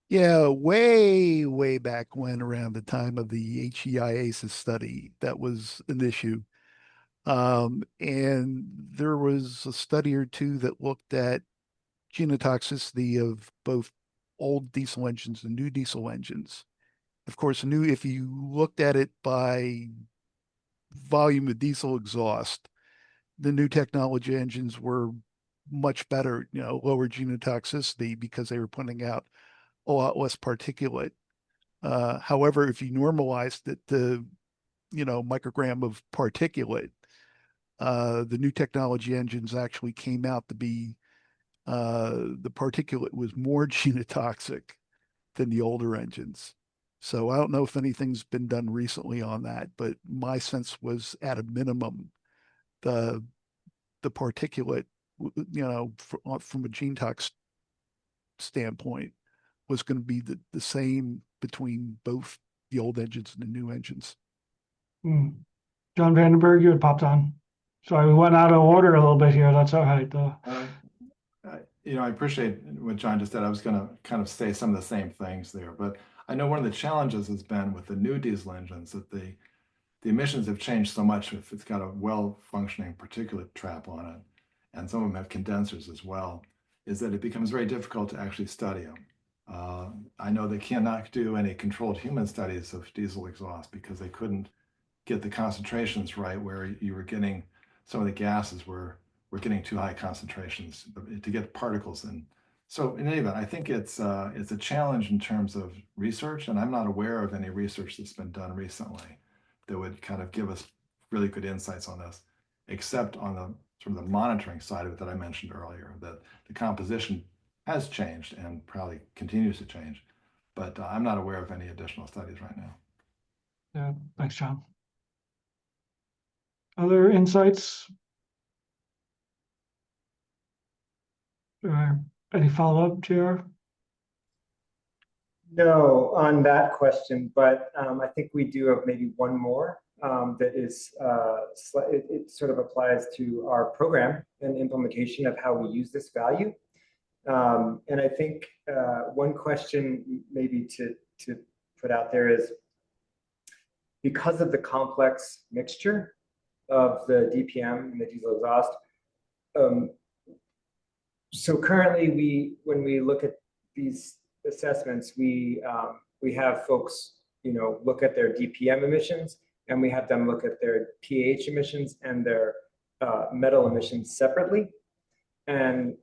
Yeah, way back when, around the time of the HEI-ACES study, that was an issue. And there was a study or two that looked at genotoxicity of both old diesel engines and new diesel engines. Of course, if you looked at it by volume of diesel exhaust, the new technology engines were much better, lower genotoxicity because they were putting out a lot less particulate. However, if you normalized it to, microgram of particulate, the new technology engines actually came out to be, the particulate was more genotoxic than the older engines. So I don't know if anything's been done recently on that, but my sense was, at a minimum, the particulate, from a genotox standpoint, was going to be the same between both the old engines and the new engines. John Vandenberg, you had popped on. Sorry, we went out of order a little bit here. That's all right, though. I appreciate what John just said. I was going to kind of say some of the same things there, but I know one of the challenges has been with the new diesel engines that the emissions have changed so much. If it's got a well-functioning particulate trap on it, and some of them have condensers as well, is that it becomes very difficult to actually study them. I know they cannot do any controlled human studies of diesel exhaust because they couldn't get the concentrations right where you were getting some of the gases were getting too high concentrations to get particles in. So in any event, I think it's a challenge in terms of research, and I'm not aware of any research that's been done recently that would kind of give us really good insights on this, except on the sort of the monitoring side of it that I mentioned earlier, that the composition has changed and probably continues to change, but I'm not aware of any additional studies right now. Yeah, thanks, John. Other insights? Or any follow-up, JR? No, on that question, but I think we do have maybe one more that is, it sort of applies to our program and implementation of how we use this value. And I think one question maybe to put out there is, because of the complex mixture of the DPM and the diesel exhaust, so currently when we look at these assessments, we have folks, look at their DPM emissions, and we have them look at their PAH emissions and their metal emissions separately. And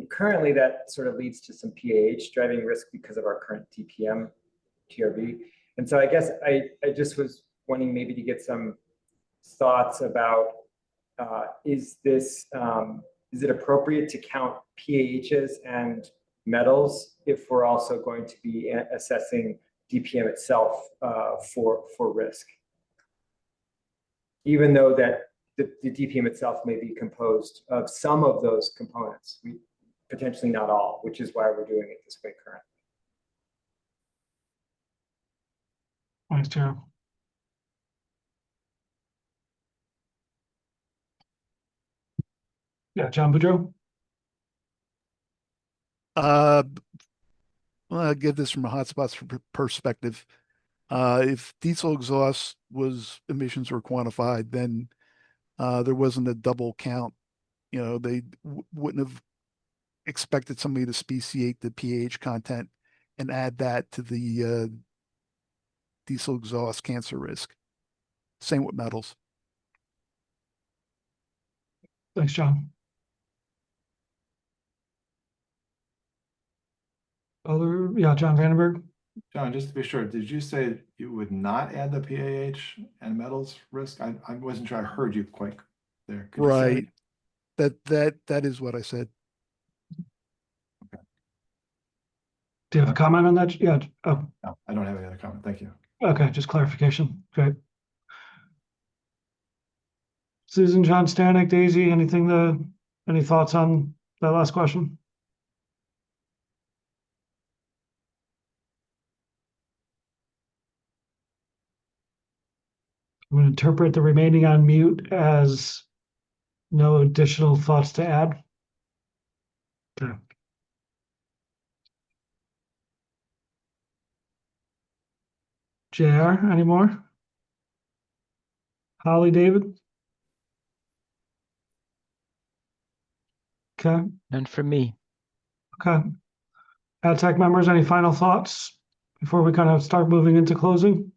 currently that sort of leads to some PAH driving risk because of our current DPM TRV. And so I guess I just was wanting maybe to get some thoughts about, is it appropriate to count PAHs and metals if we're also going to be assessing DPM itself for risk? Even though that the DPM itself may be composed of some of those components, potentially not all, which is why we're doing it this way currently. Thanks, JR. Yeah, John Boudreau? Well, I'll give this from a hotspots perspective. If diesel exhaust emissions were quantified, then there wasn't a double count. They wouldn't have expected somebody to speciate the pH content and add that to the diesel exhaust cancer risk. Same with metals. Thanks, John. John Vandenberg? John, just to be sure, did you say you would not add the PAH and metals risk? I wasn't sure I heard you quite there. Could you say Right. That is what I said. Do you have a comment on that? Yeah. Oh, No, I don't have any other comment. Thank you. okay, just clarification. Great. Susan, John Stanek, Daisy, any thoughts on that last question? I'm going to interpret the remaining on mute as no additional thoughts to add. Okay. JR, any more? Holly, David? Okay, None from me. okay. ATSAC members, any final thoughts before we kind of start moving into closing?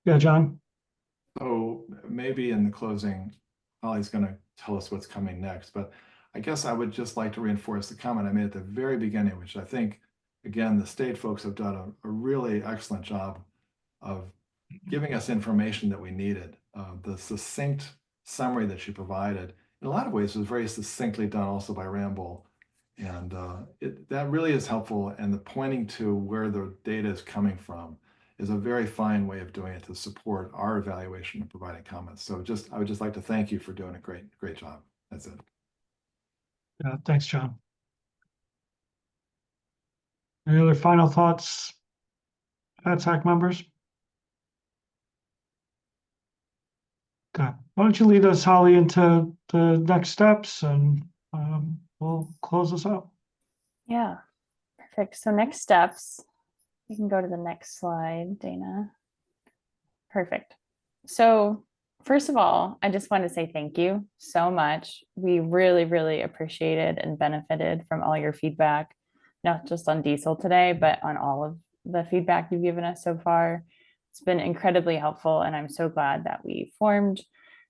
Yeah, John? So maybe in the closing, Holly's going to tell us what's coming next, but I guess I would just like to reinforce the comment I made at the very beginning, which I think, again, the state folks have done a really excellent job of giving us information that we needed. The succinct summary that she provided, in a lot of ways, was very succinctly done also by Ramble. And that really is helpful. And the pointing to where the data is coming from is a very fine way of doing it to support our evaluation and providing comments. So I would just like to thank you for doing a great job. That's it. Yeah, thanks, John. Any other final thoughts, ATSAC members? Okay, why don't you lead us, Holly, into the next steps and we'll close this out. Yeah, perfect. So next steps, you can go to the next slide, Dana. Perfect. So first of all, I just want to say thank you so much. We really, really appreciated and benefited from all your feedback, not just on diesel today, but on all of the feedback you've given us so far. It's been incredibly helpful, and I'm so glad that we formed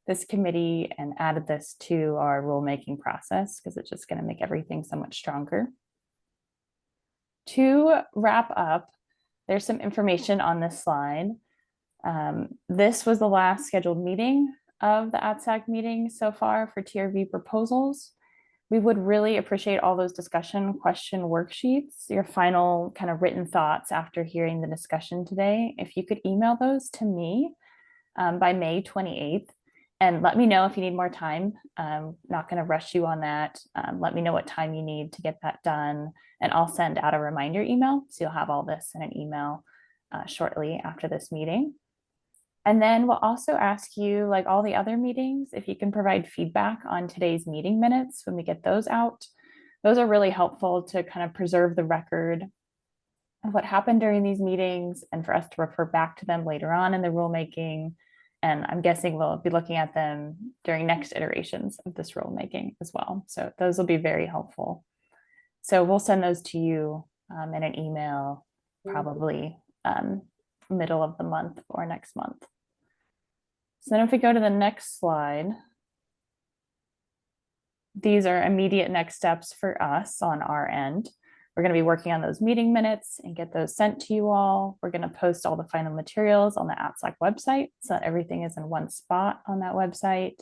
this committee and added this to our rulemaking process because it's just going to make everything so much stronger. To wrap up, there's some information on this slide. This was the last scheduled meeting of the ATSAC meeting so far for TRV proposals. We would really appreciate all those discussion question worksheets, your final kind of written thoughts after hearing the discussion today. If you could email those to me by May 28th, and let me know if you need more time. I'm not going to rush you on that. Let me know what time you need to get that done, and I'll send out a reminder email. So you'll have all this in an email shortly after this meeting. And then we'll also ask you, like all the other meetings, if you can provide feedback on today's meeting minutes when we get those out. Those are really helpful to kind of preserve the record of what happened during these meetings and for us to refer back to them later on in the rulemaking. And I'm guessing we'll be looking at them during next iterations of this rulemaking as well. So those will be very helpful. So we'll send those to you in an email, probably middle of the month or next month. So then if we go to the next slide, these are immediate next steps for us on our end. We're going to be working on those meeting minutes and get those sent to you all. We're going to post all the final materials on the ATSAC website so that everything is in one spot on that website.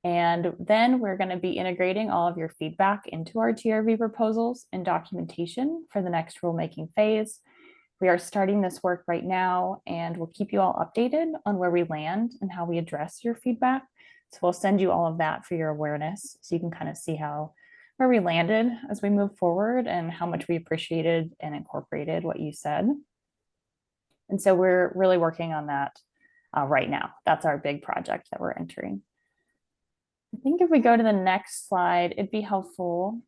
And then we're going to be integrating all of your feedback into our TRV proposals and documentation for the next rulemaking phase. We are starting this work right now, and we'll keep you all updated on where we land and how we address your feedback. So we'll send you all of that for your awareness so you can kind of see where we landed as we move forward and how much we appreciated and incorporated what you said. And so we're really working on that right now. That's our big project that we're entering. I think if we go to the next slide, it'd be helpful.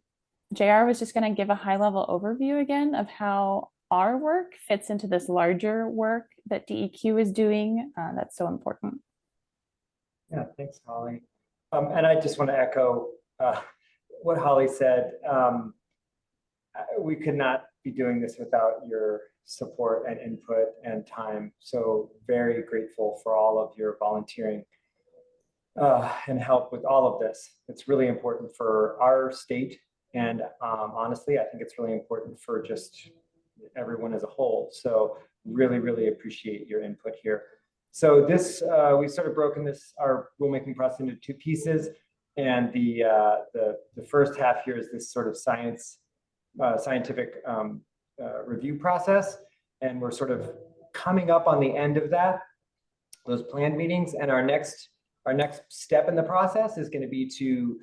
JR was just going to give a high-level overview again of how our work fits into this larger work that DEQ is doing. That's so important. Yeah, thanks, Holly. And I just want to echo what Holly said. We could not be doing this without your support and input and time. So very grateful for all of your volunteering and help with all of this. It's really important for our state. And honestly, I think it's really important for just everyone as a whole. So really, really appreciate your input here. So this, we've sort of broken our rulemaking process into two pieces. And the first half here is this sort of scientific review process. And we're sort of coming up on the end of those planned meetings. And our next step in the process is going to be to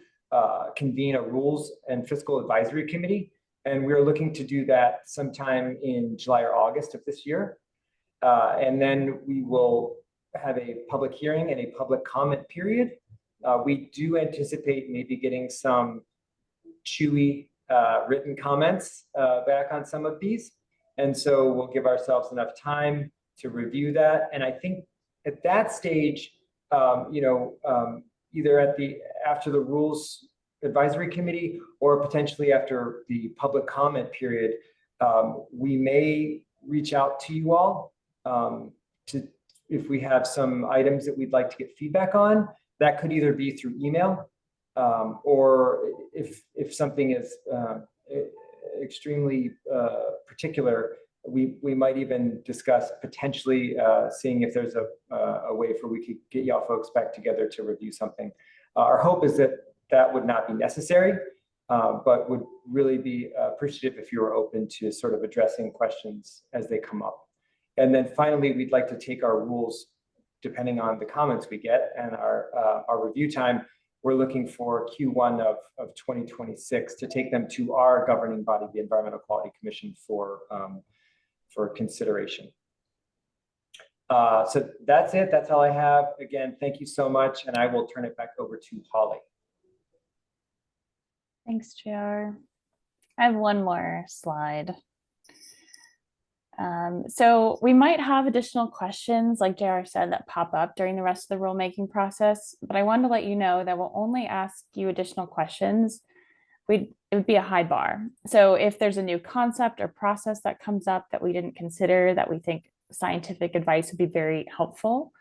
convene a rules and fiscal advisory committee. And we're looking to do that sometime in July or August of this year. And then we will have a public hearing and a public comment period. We do anticipate maybe getting some chewy written comments back on some of these. And so we'll give ourselves enough time to review that. And I think at that stage, either after the rules advisory committee or potentially after the public comment period, we may reach out to you all if we have some items that we'd like to get feedback on. That could either be through email or if something is extremely particular, we might even discuss potentially seeing if there's a way for we could get y'all folks back together to review something. Our hope is that would not be necessary, but would really be appreciative if you were open to sort of addressing questions as they come up. And then finally, we'd like to take our rules, depending on the comments we get and our review time. We're looking for Q1 of 2026 to take them to our governing body, the Environmental Quality Commission, for consideration. So that's it. That's all I have. Again, thank you so much. And I will turn it back over to Holly. Thanks, JR. I have one more slide. So we might have additional questions, like JR said, that pop up during the rest of the rulemaking process, but I wanted to let you know that we'll only ask you additional questions. It would be a high bar. So if there's a new concept or process that comes up that we didn't consider, that we think scientific advice would be very helpful.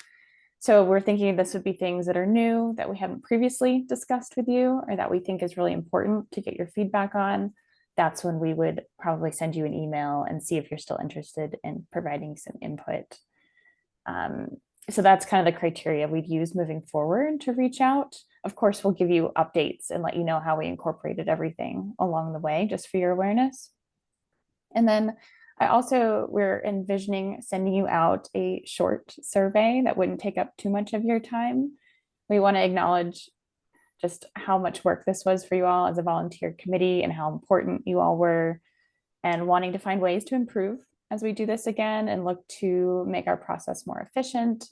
So we're thinking this would be things that are new that we haven't previously discussed with you, or that we think is really important to get your feedback on. That's when we would probably send you an email and see if you're still interested in providing some input. So that's kind of the criteria we'd use moving forward to reach out. Of course, we'll give you updates and let you know how we incorporated everything along the way, just for your awareness. And then we're envisioning sending you out a short survey that wouldn't take up too much of your time. We want to acknowledge just how much work this was for you all as a volunteer committee and how important you all were, and wanting to find ways to improve as we do this again and look to make our process more efficient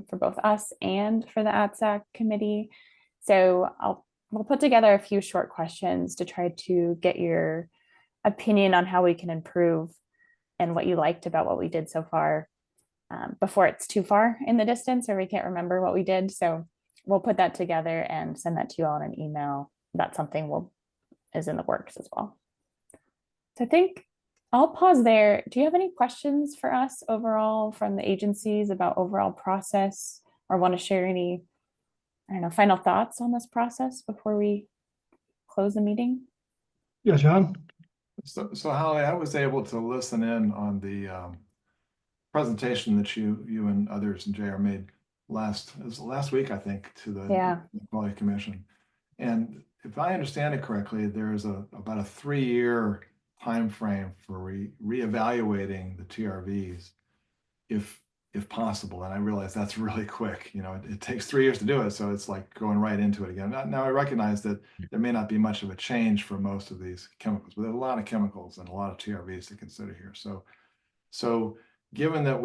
for both us and for the ATSAC committee. So we'll put together a few short questions to try to get your opinion on how we can improve and what you liked about what we did so far before it's too far in the distance or we can't remember what we did. So we'll put that together and send that to you all in an email. That's something is in the works as well. So I think I'll pause there. Do you have any questions for us overall from the agencies about overall process, or want to share any, I don't know, final thoughts on this process before we close the meeting? Yeah, John? So Holly, I was able to listen in on the presentation that you and others and JR made last week, I think, to the Quality Commission. And if I understand it correctly, there's about a 3-year time frame for reevaluating the TRVs, if possible. And I realize that's really quick. You know, it takes 3 years to do it, so it's like going right into it again. Now I recognize that there may not be much of a change for most of these chemicals, but there's a lot of chemicals and a lot of TRVs to consider here. So given that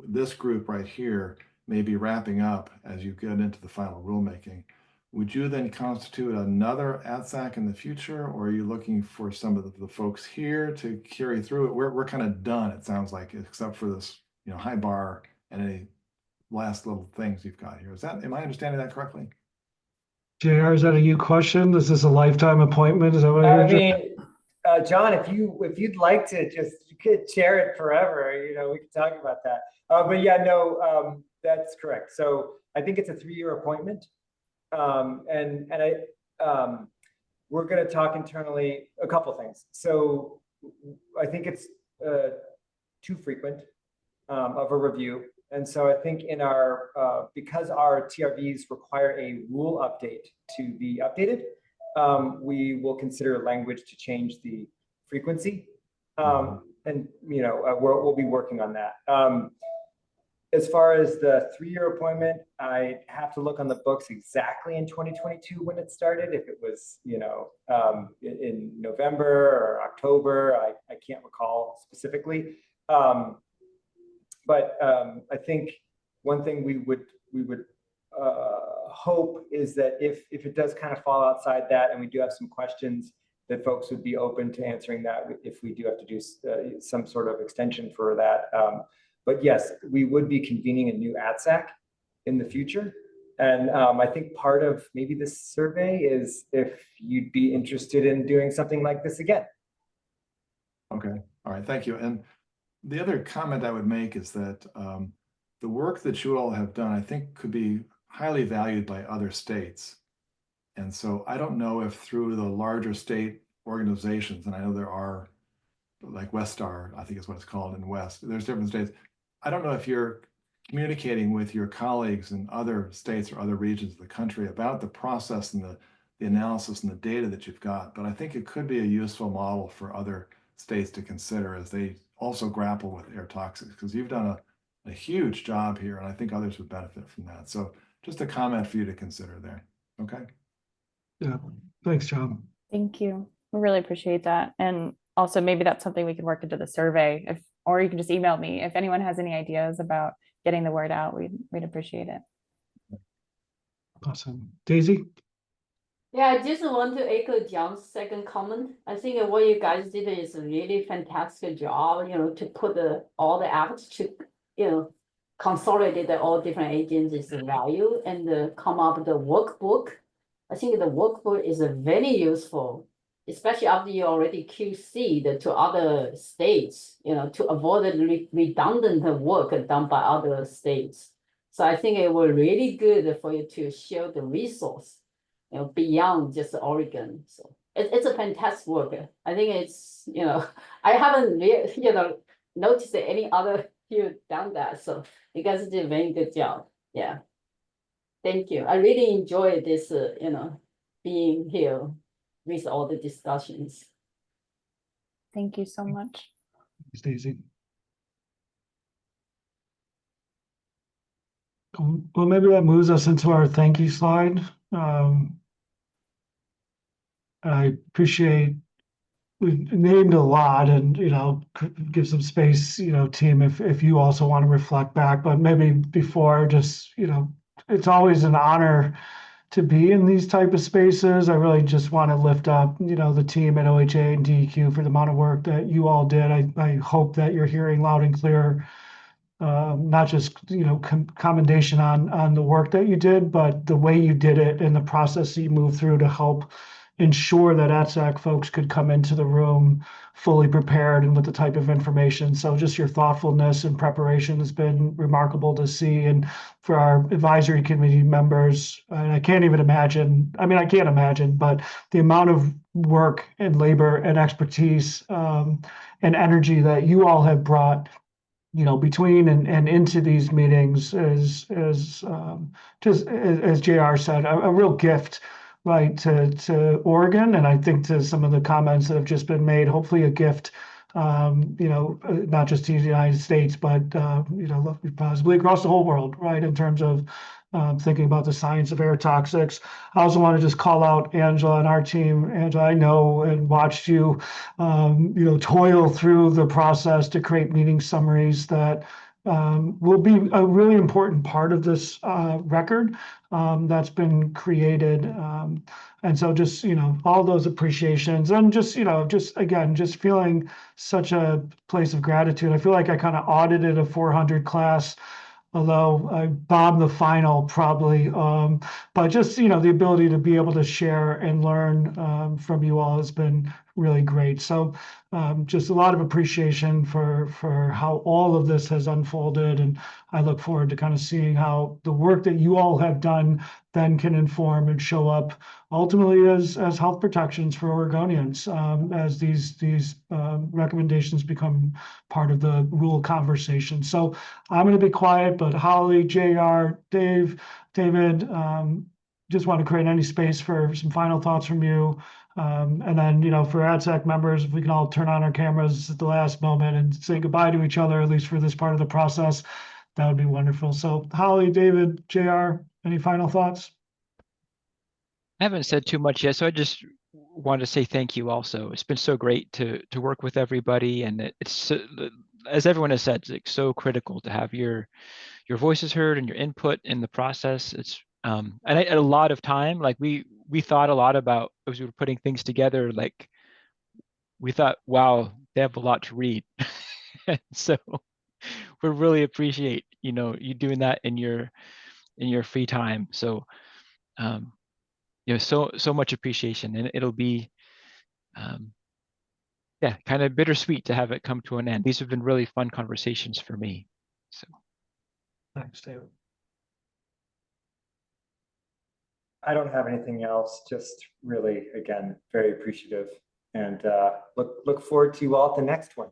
this group right here may be wrapping up as you get into the final rulemaking, would you then constitute another ATSAC in the future, or are you looking for some of the folks here to carry through it? We're kind of done, it sounds like, except for this, you know, high bar and any last little things you've got here. Am I understanding that correctly? JR, is that a you question? Is this a lifetime appointment? Is that what I mean, John, if you'd like to you could chair it forever, you know, we could talk about that. But yeah, no, that's correct. So I think it's a 3-year appointment. We're going to talk internally a couple things. So I think it's too frequent of a review. And so I think in because our TRVs require a rule update to be updated, we will consider language to change the frequency. And, you know, we'll be working on that. As far as the 3-year appointment, I have to look on the books exactly in 2022 when it started. If it was, you know, in November or October, I can't recall specifically. But I think one thing we would hope is that if it does kind of fall outside that, and we do have some questions, that folks would be open to answering that if we do have to do some sort of extension for that. But yes, we would be convening a new ATSAC in the future. And I think part of maybe this survey is if you'd be interested in doing something like this again. Okay, all right, thank you. And the other comment I would make is that the work that you all have done, I think, could be highly valued by other states. And so I don't know if through the larger state organizations, and I know there are, like Westar, I think is what it's called in West, there's different states. I don't know if you're communicating with your colleagues in other states or other regions of the country about the process and the analysis and the data that you've got, but I think it could be a useful model for other states to consider as they also grapple with air toxics, because you've done a huge job here, and I think others would benefit from that. So just a comment for you to consider there. Okay. Yeah. Thanks, John. Thank you. We really appreciate that. And also maybe that's something we can work into the survey, or you can just email me. If anyone has any ideas about getting the word out, we'd appreciate it. Awesome. Daisy? Yeah, I just want to echo John's second comment. I think what you guys did is a really fantastic job, to put all the efforts to, consolidate all different agencies' value and come up with the workbook. I think the workbook is very useful, especially after you already QC'd to other states, to avoid the redundant work done by other states. So I think it was really good for you to share the resource, beyond just Oregon. So it's a fantastic work. I think it's, I haven't noticed any other field done that. So you guys did a very good job. Yeah. Thank you. I really enjoy this, being here with all the discussions. Thank you so much. Thanks, Daisy. Well, maybe that moves us into our thank you slide. I appreciate, we've named a lot and, give some space, team, if you also want to reflect back, but maybe before just, it's always an honor to be in these type of spaces. I really just want to lift up, the team at OHA and DEQ for the amount of work that you all did. I hope that you're hearing loud and clear, not just, commendation on the work that you did, but the way you did it and the process that you moved through to help ensure that ATSAC folks could come into the room fully prepared and with the type of information. So just your thoughtfulness and preparation has been remarkable to see. And for our advisory committee members, and I can't even imagine, I can't imagine, but the amount of work and labor and expertise and energy that you all have brought, between and into these meetings is just, as JR said, a real gift, right, to Oregon. And I think to some of the comments that have just been made, hopefully a gift, not just to the United States, but, possibly across the whole world, right, in terms of thinking about the science of air toxics. I also want to just call out Angela and our team. Angela, I know and watched you, toil through the process to create meeting summaries that will be a really important part of this record that's been created. And so just, all those appreciations and just, again, just feeling such a place of gratitude. I feel like I kind of audited a 400 class, although I bombed the final probably, but just, the ability to be able to share and learn from you all has been really great. So just a lot of appreciation for how all of this has unfolded. And I look forward to kind of seeing how the work that you all have done then can inform and show up ultimately as health protections for Oregonians, as these recommendations become part of the rule conversation. So I'm going to be quiet, but Holly, JR, David, just want to create any space for some final thoughts from you. And then, for ATSAC members, if we can all turn on our cameras at the last moment and say goodbye to each other, at least for this part of the process, that would be wonderful. So Holly, David, JR, any final thoughts? I haven't said too much yet, so I just want to say thank you also. It's been so great to work with everybody, and it's, as everyone has said, it's like so critical to have your voices heard and your input in the process. It's and a lot of time, like we thought a lot about as we were putting things together, like we thought, wow, they have a lot to read. So we really appreciate, you doing that in your free time. So so much appreciation, and it'll be kind of bittersweet to have it come to an end. These have been really fun conversations for me. So Thanks, David. I don't have anything else, just really, again, very appreciative and look forward to you all at the next one.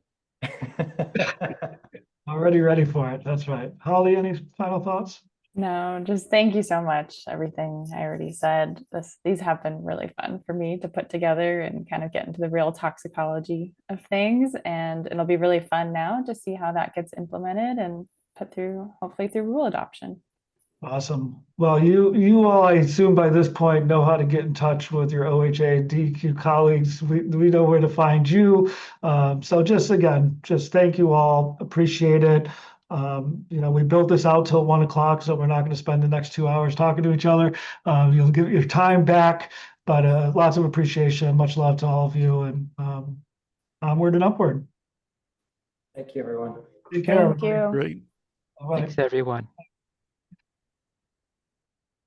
Already ready for it. That's right. Holly, any final thoughts? No, just thank you so much. Everything I already said, these have been really fun for me to put together and kind of get into the real toxicology of things. And it'll be really fun now to see how that gets implemented and put through, hopefully through rule adoption. Awesome. Well, you all, I assume by this point, know how to get in touch with your OHA and DQ colleagues. We know where to find you. So just again, just thank you all. Appreciate it. We built this out till 1 o'clock, so we're not going to spend the next 2 hours talking to each other. You'll get your time back, but lots of appreciation. Much love to all of you, and onward and upward. Thank you, everyone. Take care. Thank you. Great. Bye-bye. Thanks, everyone.